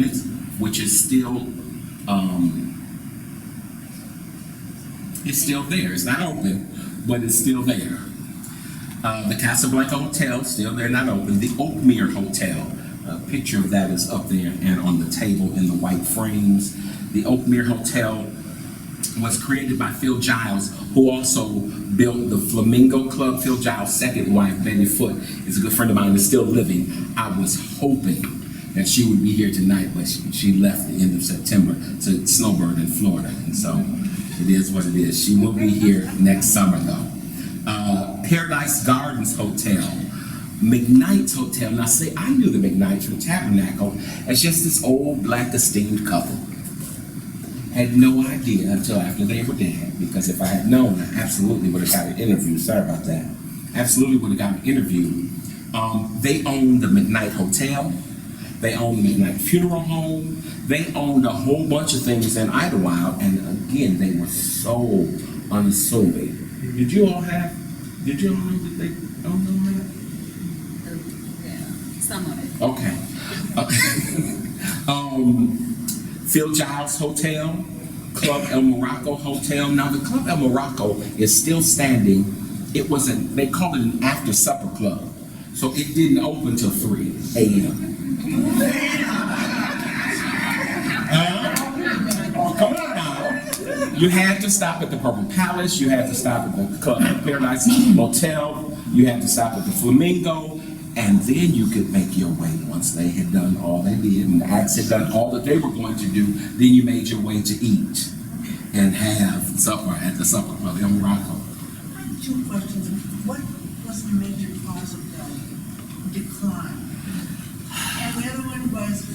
it's still there. It's not open, but it's still there. The Casablanca Hotel, still there, not open. The Oakmere Hotel, a picture of that is up there and on the table in the white frames. The Oakmere Hotel was created by Phil Giles, who also built the Flamingo Club. Phil Giles' second wife, Betty Foote, is a good friend of mine, is still living. I was hoping that she would be here tonight, but she left the end of September to Snowbird in Florida, and so it is what it is. She will be here next summer, though. Paradise Gardens Hotel, McKnight's Hotel. Now, I knew the McKnights from Tabernacle as just this old black esteemed couple. Had no idea until after they were dead, because if I had known, I absolutely would have got an interview. Sorry about that. Absolutely would have got an interview. They owned the McKnight Hotel. They owned the McKnight Funeral Home. They owned a whole bunch of things in Idlewild, and again, they were so unassuming. Did you all know that they owned all that? Yeah, some of it. Okay. Phil Giles Hotel, Club El Morocco Hotel. Now the Club El Morocco is still standing. They called it an after supper club. So it didn't open till 3 a.m. Come on now. You had to stop at the Purple Palace, you had to stop at the Club Paradise Motel, you had to stop at the Flamingo, and then you could make your way once they had done all they did, and the acts had done all that they were going to do, then you made your way to eat. and have supper at the supper club in Morocco. I have two questions. What was the major cause of the decline? And the other one was,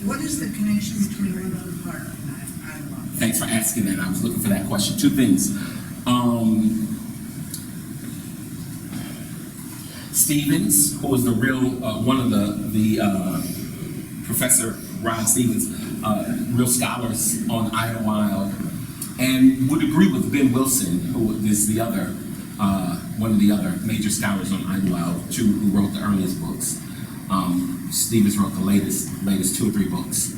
what is the connection between Woodland Park and Idlewild? Thanks for asking that. I was looking for that question. Two things. Stevens, who was the real, one of the Professor Ron Stevens, real scholars on Idlewild, and would agree with Ben Wilson, who is the other, one of the other major scholars on Idlewild, too, who wrote the earliest books. Stevens wrote the latest 2 or 3 books.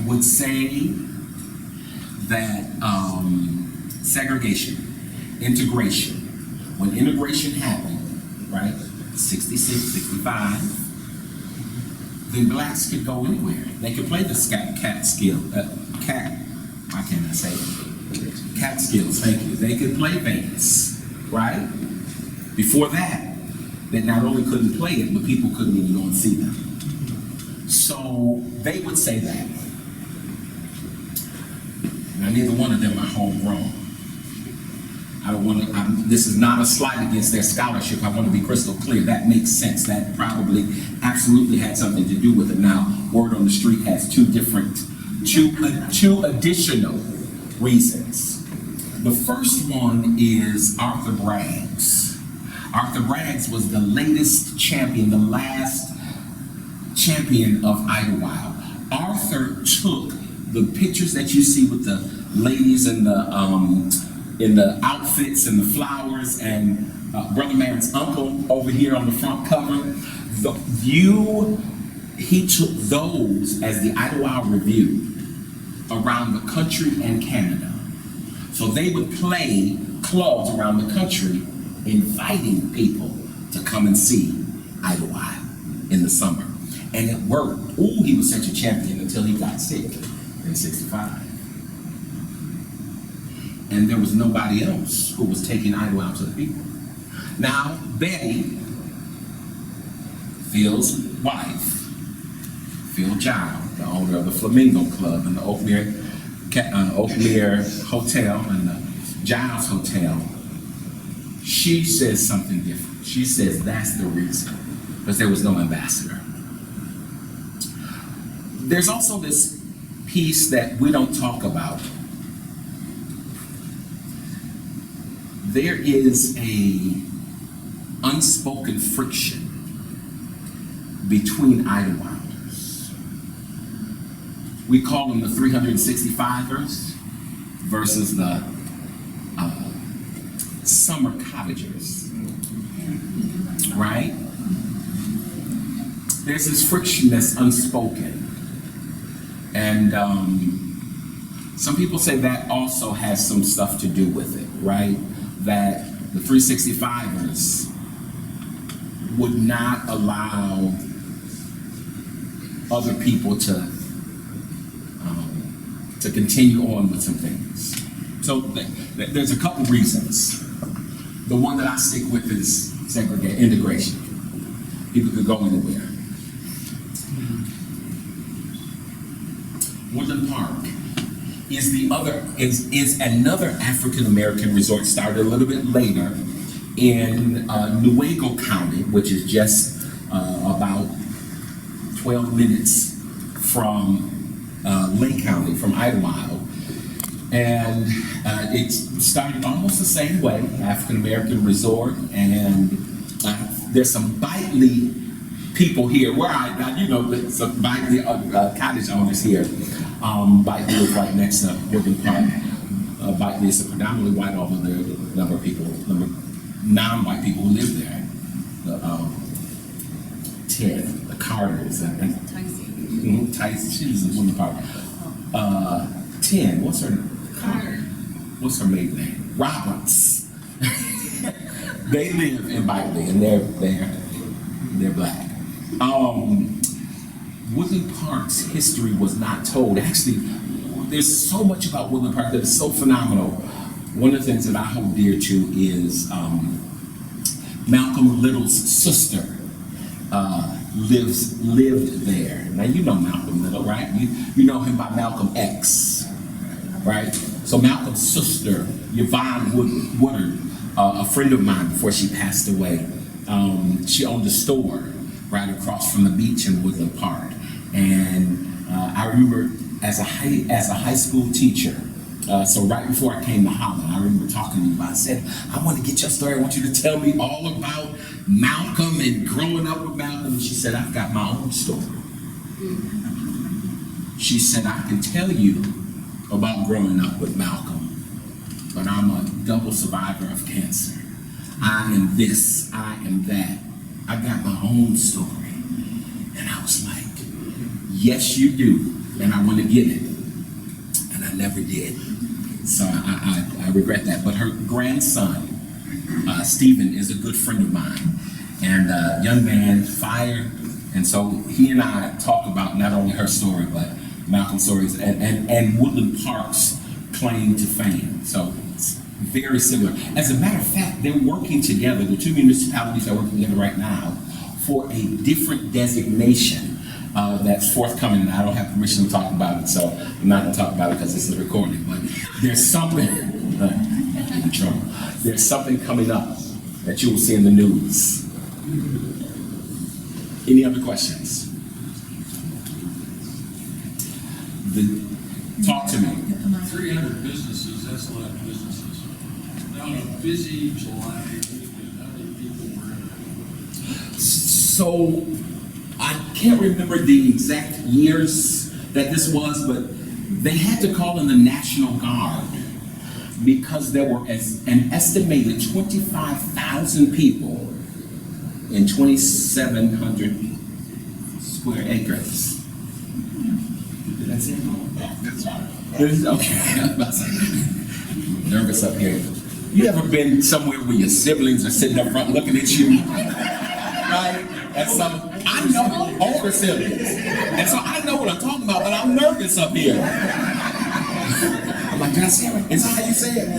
Would say that segregation, integration, when integration happened, right, 66, 65, then blacks could go anywhere. They could play the Catskills, thank you. They could play Vegas, right? Before that, they not only couldn't play it, but people couldn't even go and see them. So they would say that. Now, neither one of them are homegrown. I don't want to, this is not a slight against their scholarship. I want to be crystal clear. That makes sense. That probably absolutely had something to do with it. Now, word on the street has two additional reasons. The first one is Arthur Braggs. Arthur Braggs was the latest champion, the last champion of Idlewild. Arthur took the pictures that you see with the ladies in the outfits and the flowers, and Brother Man's uncle over here on the front cover. He took those as the Idlewild Review around the country and Canada. So they would play clubs around the country, inviting people to come and see Idlewild in the summer. And it worked. Ooh, he was such a champion until he got sick in 65. And there was nobody else who was taking Idlewild to the people. Now, Betty, Phil's wife, Phil Giles, the owner of the Flamingo Club and the Oakmere Hotel and the Giles Hotel, she says something different. She says that's the reason, because there was no ambassador. There's also this piece that we don't talk about. There is a unspoken friction between Idlewilders. We call them the 365ers versus the summer cottagers, right? There's this friction that's unspoken. And some people say that also has some stuff to do with it, right? That the 365ers would not allow other people to continue on with some things. So there's a couple reasons. The one that I stick with is integration. People could go anywhere. Woodland Park is another African American resort, started a little bit later in Newaygo County, which is just about 12 minutes from Lake County, from Idlewild. And it started almost the same way, African American resort, and there's some Bitely people here, some Bitely cottage owners here. Bitely is right next to Woodland Park. Bitely is a predominantly white, although there are a number of non-white people who live there. Ted, the Carters, and Tyson, she's in Woodland Park. 10, what's her name? Carter. What's her maiden name? Roberts. They live in Bitely, and they're black. Woodland Park's history was not told. Actually, there's so much about Woodland Park that is so phenomenal. One of the things that I hold dear to is Malcolm Little's sister, lived there. Now you know Malcolm Little, right? You know him by Malcolm X, right? So Malcolm's sister, Yvonne Woodard, a friend of mine before she passed away, she owned a store right across from the beach in Woodland Park. And I remember as a high school teacher, so right before I came to Holland, I remember talking to you about, I said, I want to get your story. I want you to tell me all about Malcolm and growing up with Malcolm. And she said, I've got my own story. She said, I can tell you about growing up with Malcolm, but I'm a double survivor of cancer. I am this, I am that. I got my own story. And I was like, yes, you do. And I want to get it. And I never did. So I regret that. But her grandson, Stephen, is a good friend of mine. And young man, fire. And so he and I talk about not only her story, but Malcolm's stories and Woodland Park's claim to fame. So it's very similar. As a matter of fact, they're working together. The two municipalities are working together right now for a different designation that's forthcoming. And I don't have permission to talk about it, so I'm not going to talk about it because this is recorded. But there's something, in trouble. There's something coming up that you will see in the news. Any other questions? Talk to me. 300 businesses, that's a lot of businesses. Now, on a busy July weekend, how many people were in it? So, I can't remember the exact years that this was, but they had to call in the National Guard because there were an estimated 25,000 people in 2,700 square acres. Did I say it wrong? Okay, I'm about to say, nervous up here. You ever been somewhere where your siblings are sitting up front looking at you? Right? At some, I know older siblings. And so I know what I'm talking about, but I'm nervous up here. I'm like, did I say it right? Is that how you say it?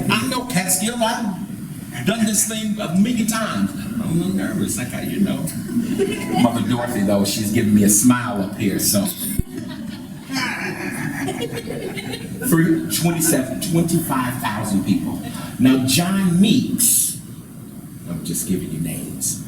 I know Catskill, I've done this thing a million times. I'm a little nervous, like how you know. Mother Dorothy, though, she's giving me a smile up here, so. For 25,000 people. Now, John Meeks, I'm just giving you names,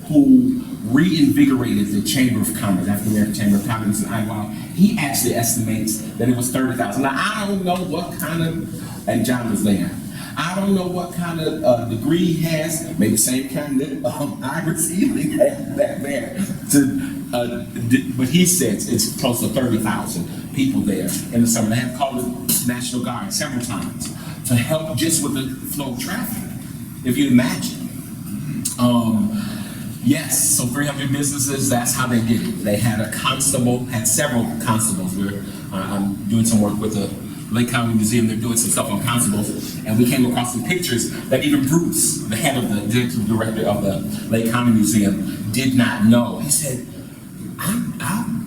who reinvigorated the Chamber of Commerce, African American Chamber of Commerce in Idlewild, he actually estimates that it was 30,000. Now, I don't know what kind of, and John was there, I don't know what kind of degree he has, maybe the same kind that Iris Ealing had back there. But he says it's close to 30,000 people there in the summer. They have called the National Guard several times to help just with the flow of traffic, if you imagine. Yes, so 300 businesses, that's how they did it. They had a constable, had several constables. I'm doing some work with the Lake County Museum. They're doing some stuff on constables, and we came across some pictures that even Bruce, the head of the executive director of the Lake County Museum, did not know. He said,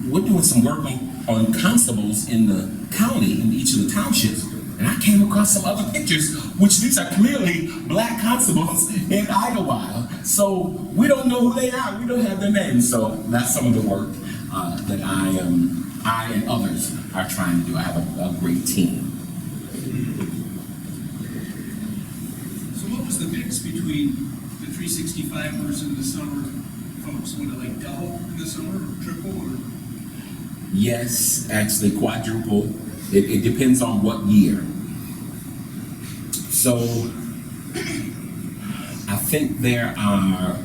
we're doing some work on constables in the county, in each of the townships, and I came across some other pictures, which these are clearly black constables in Idlewild. So we don't know who they are. We don't have their names. So that's some of the work that I and others are trying to do. I have a great team. So what was the mix between the 365 versus the summer folks? Would it like double in the summer, or triple, or? Yes, actually quadruple. It depends on what year. So I think there are,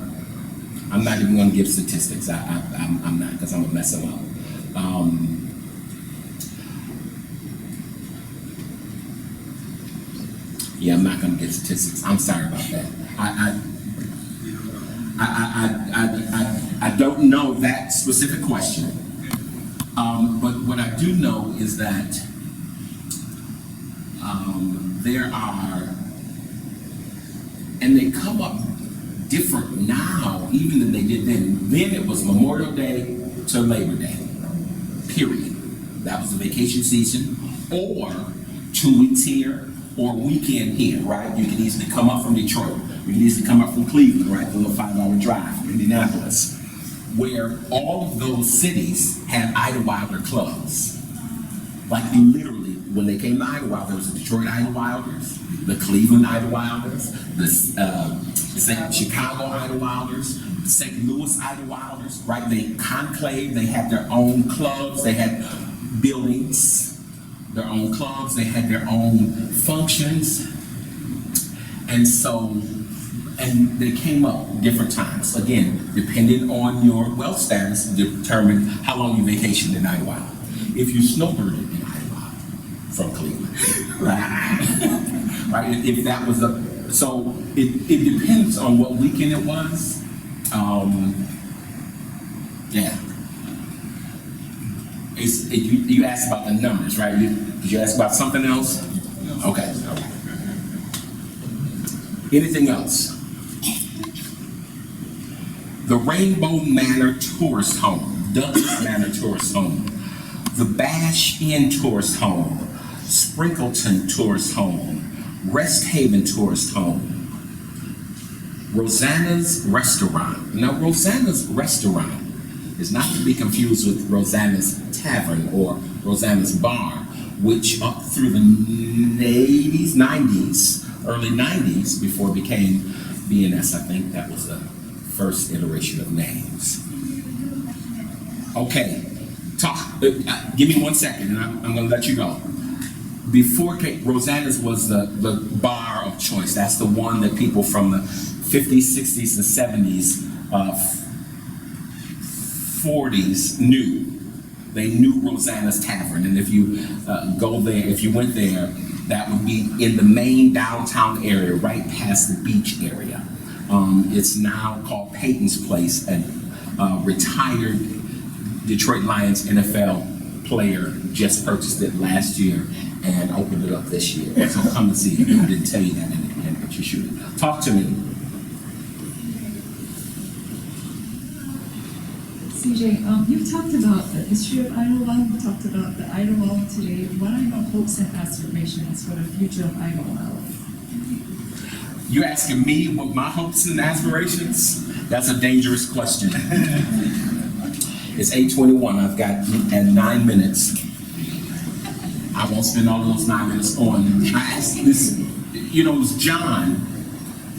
I'm not even going to give statistics. I'm not, because I'm going to mess them up. Yeah, I'm not going to give statistics. I'm sorry about that. I don't know that specific question. But what I do know is that there are, and they come up different now even than they did then. Then it was Memorial Day to Labor Day, period. That was the vacation season, or 2 weeks here, or weekend here, right? You can easily come up from Detroit. You can easily come up from Cleveland, right? The little 5-hour drive from Indianapolis. where all of those cities had Idlewilder clubs. Like literally, when they came to Idlewild, there was the Detroit Idlewilders, the Cleveland Idlewilders, the Chicago Idlewilders, the St. Louis Idlewilders, right? They conclave, they had their own clubs, they had buildings, their own clubs, they had their own functions. And so, and they came up different times. Again, depending on your wealth status, determine how long you vacationed in Idlewild. If you snowbirded in Idlewild from Cleveland, right? If that was so it depends on what weekend it was. Yeah. You asked about the numbers, right? Did you ask about something else? Okay. Anything else? The Rainbow Manor Tourist Home, Douglas Manor Tourist Home, the Bash Inn Tourist Home, Sprinkleton Tourist Home, Rest Haven Tourist Home, Rosanna's Restaurant. Now, Rosanna's Restaurant is not to be confused with Rosanna's Tavern or Rosanna's Bar, which up through the 80s, 90s, early 90s, before it became B&S, I think that was the first iteration of names. Okay, give me 1 second and I'm gonna let you go. Before Rosanna's was the bar of choice. That's the one that people from the 50s, 60s, and 70s, 40s knew. They knew Rosanna's Tavern, and if you go there, if you went there, that would be in the main downtown area, right past the beach area. It's now called Peyton's Place, a retired Detroit Lions NFL player just purchased it last year and opened it up this year. So come and see it. I didn't tell you that but you should. Talk to me. CJ, you've talked about the history of Idlewild, you talked about the Idlewild today. What are your hopes and aspirations for the future of Idlewild? You asking me what my hopes and aspirations? That's a dangerous question. It's 8:21, I've got 9 minutes. I won't spend all of those 9 minutes on. I asked this, it was John,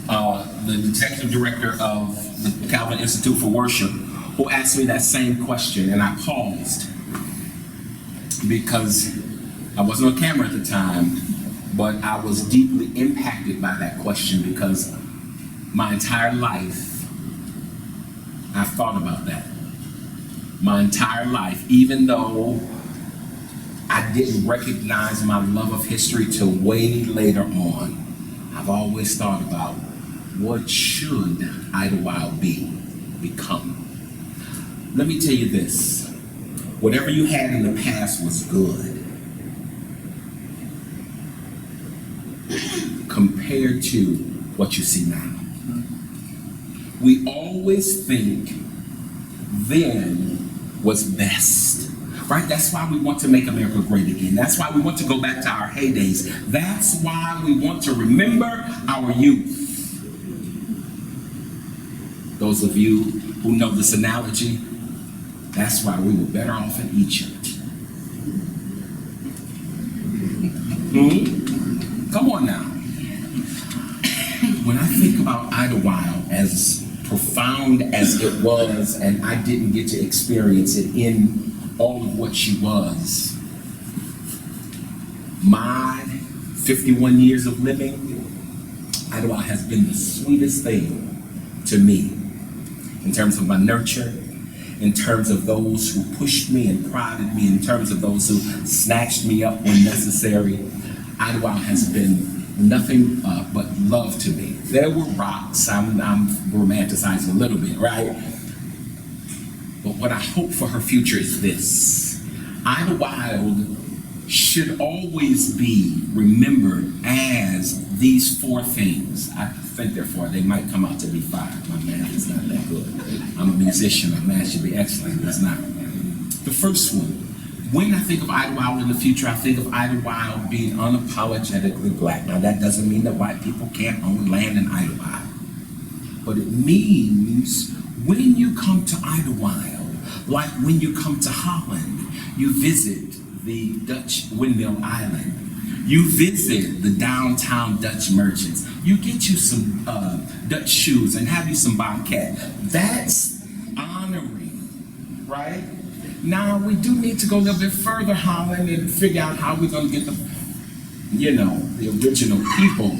the executive director of the Calvin Institute for Worship, who asked me that same question, and I paused because I wasn't on camera at the time, but I was deeply impacted by that question because my entire life, I've thought about that. My entire life, even though I didn't recognize my love of history till way later on, I've always thought about what should Idlewild become. Let me tell you this, whatever you had in the past was good compared to what you see now. We always think then was best, right? That's why we want to make America great again. That's why we want to go back to our heydays. That's why we want to remember our youth. Those of you who know this analogy, that's why we were better off in Egypt. Come on now. When I think about Idlewild, as profound as it was, and I didn't get to experience it in all of what she was, my 51 years of living, Idlewild has been the sweetest thing to me in terms of my nurture, in terms of those who pushed me and prodded me, in terms of those who snatched me up when necessary. Idlewild has been nothing but love to me. There were rocks, I'm romanticizing a little bit, right? But what I hope for her future is this. Idlewild should always be remembered as these 4 things. I think they're 4, they might come out to be 5. My math is not that good. I'm a musician, my math should be excellent, but it's not. The first one, when I think of Idlewild in the future, I think of Idlewild being unapologetically black. Now that doesn't mean that white people can't own land in Idlewild, but it means when you come to Idlewild, like when you come to Holland, you visit the Dutch Windmill Island. You visit the downtown Dutch merchants. You get you some Dutch shoes and have you some bobcat. That's honoring, right? Now, we do need to go a little bit further, Holland, and figure out how we're going to get the original people.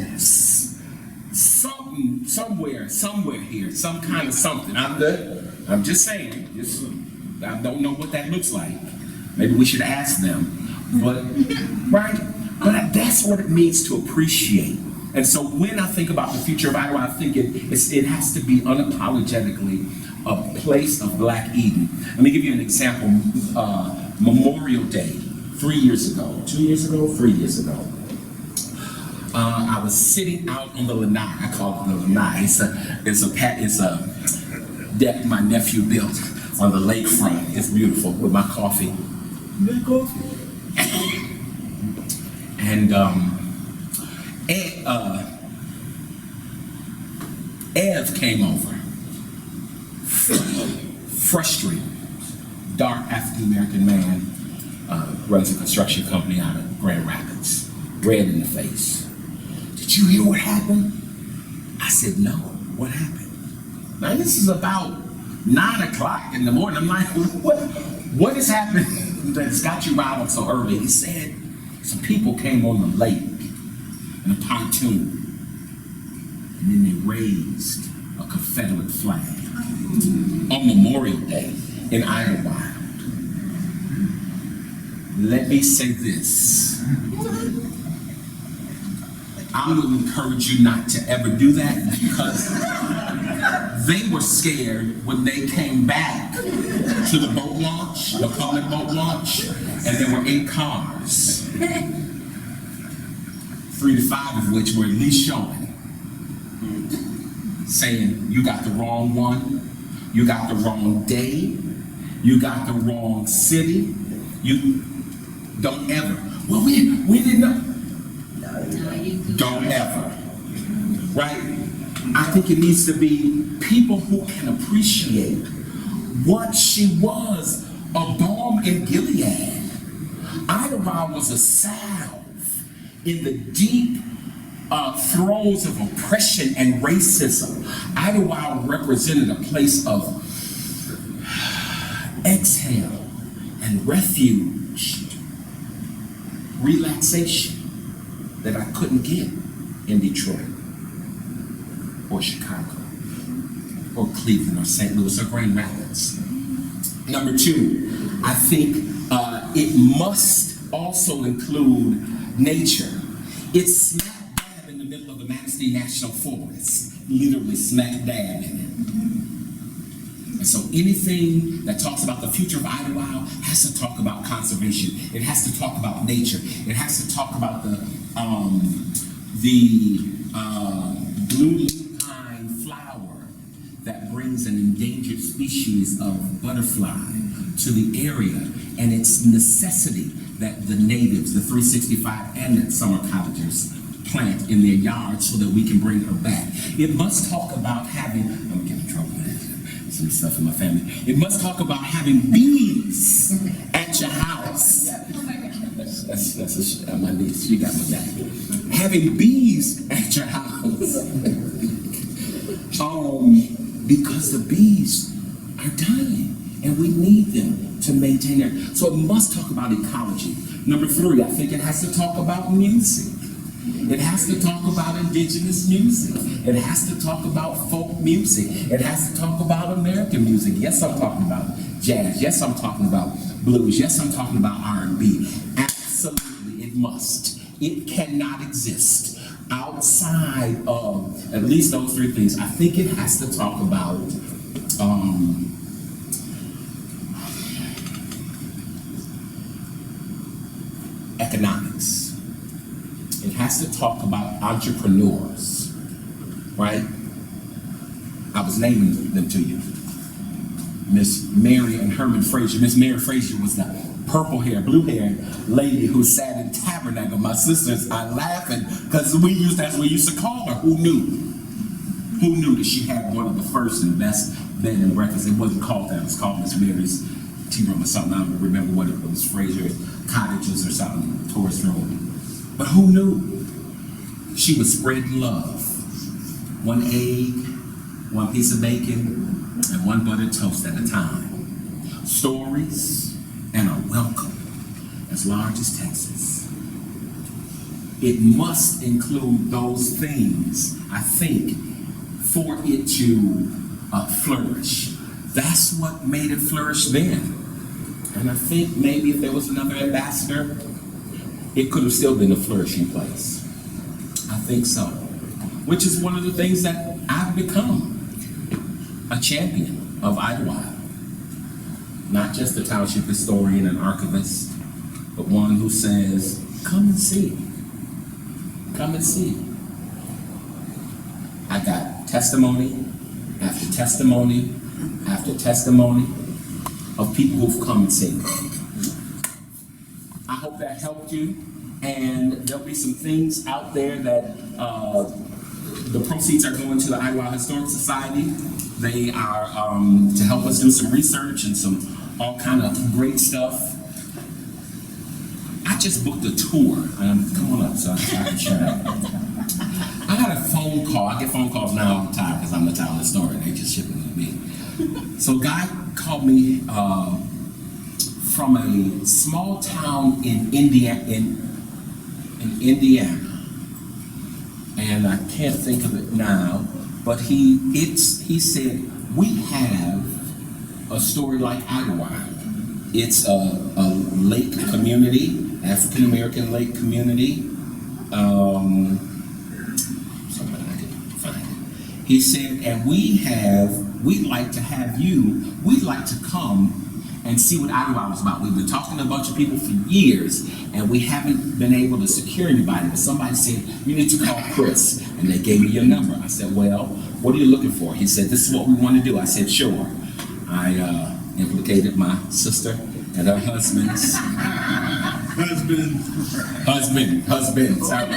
Something, somewhere here, some kind of something. I'm just saying. I don't know what that looks like. Maybe we should ask them. But, right? But that's what it means to appreciate. And so when I think about the future of Idlewild, I think it has to be unapologetically a place of Black Eden. Let me give you an example. Memorial Day, 3 years ago, 2 years ago, 3 years ago. I was sitting out on the lanai. I call it the lanai. It's a deck my nephew built on the lakefront. It's beautiful with my coffee. Good coffee. And Ev came over. Frustrated, dark African American man, runs a construction company out of Grand Rapids. Red in the face. Did you hear what happened? I said, no. What happened? Now this is about 9 o'clock in the morning. I'm like, what has happened that's got you riled so early? He said, some people came on the lake in a pontoon, and then they raised a Confederate flag on Memorial Day in Idlewild. Let me say this. I'm going to encourage you not to ever do that, because they were scared when they came back to the boat launch, the public boat launch, and there were 8 cars, 3 to 5 of which were at least showing, saying, you got the wrong one, you got the wrong day, you got the wrong city, you don't ever. Well, we didn't know. Don't ever. Right? I think it needs to be people who can appreciate what she was, a balm in Gilead. Idlewild was a salve in the deep throes of oppression and racism. Idlewild represented a place of exhale and refuge, relaxation that I couldn't get in Detroit or Chicago or Cleveland or St. Louis or Grand Rapids. Number 2, I think it must also include nature. It's smack dab in the middle of the Manistee National Forest, literally smack dab in it. And so anything that talks about the future of Idlewild has to talk about conservation. It has to talk about nature. It has to talk about the blue lupine flower that brings an endangered species of butterfly to the area, and its necessity that the natives, the 365 and the summer cottagers, plant in their yards so that we can bring her back. It must talk about having, I'm getting in trouble with some stuff in my family. It must talk about having bees at your house. That's my niece. She got my back. Having bees at your house. Because the bees are dying, and we need them to maintain their. So it must talk about ecology. Number 3, I think it has to talk about music. It has to talk about indigenous music. It has to talk about folk music. It has to talk about American music. Yes, I'm talking about jazz. Yes, I'm talking about blues. Yes, I'm talking about R&B. Absolutely, it must. It cannot exist outside of at least those 3 things. I think it has to talk about economics. It has to talk about entrepreneurs, right? I was naming them to you. Miss Mary and Herman Frazier. Miss Mary Frazier was the purple hair, blue hair lady who sat in Tabernacle. My sisters are laughing because that's what we used to call her. Who knew? Who knew that she had one of the first and best bed and breakfast. It wasn't called that. It was called Miss Mary's Tea Room or something. I don't remember what it was, Fraser Cottages or something, tourist room. But who knew? She was spreading love. One egg, one piece of bacon, and one buttered toast at a time. Stories and a welcome as large as Texas. It must include those things, I think, for it to flourish. That's what made it flourish then. And I think maybe if there was another ambassador, it could have still been a flourishing place. I think so. Which is one of the things that I've become, a champion of Idlewild. Not just a township historian and archivist, but one who says, come and see. Come and see. I got testimony after testimony after testimony of people who've come and seen. I hope that helped you, and there'll be some things out there that the proceeds are going to the Idlewild Historical Society. They are to help us do some research and some all kind of great stuff. I just booked a tour. Come on up so I can shut up. I got a phone call. I get phone calls now all the time because I'm the town historian. They just shipping with me. So a guy called me from a small town in Indiana, and I can't think of it now. But he said, we have a story like Idlewild. It's a lake community, African American lake community. Somebody I can find it. He said, and we'd like to have you, we'd like to come and see what Idlewild was about. We've been talking to a bunch of people for years, and we haven't been able to secure anybody. But somebody said, you need to call Chris, and they gave me your number. I said, well, what are you looking for? He said, this is what we want to do. I said, sure. I implicated my sister and her husband's husband. Sorry.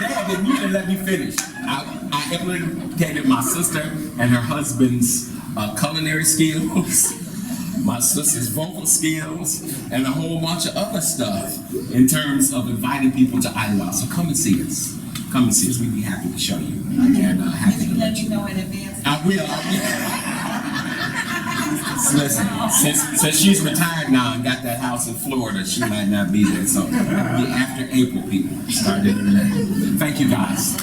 Dad, then you can let me finish. I implicated my sister and her husband's culinary skills, my sister's vocal skills, and a whole bunch of other stuff in terms of inviting people to Idlewild. So come and see us. Come and see us. We'd be happy to show you. And happy to let you know in advance. I will. Listen, since she's retired now and got that house in Florida, she might not be there. So it'll be after April, people. Started in May. Thank you, guys.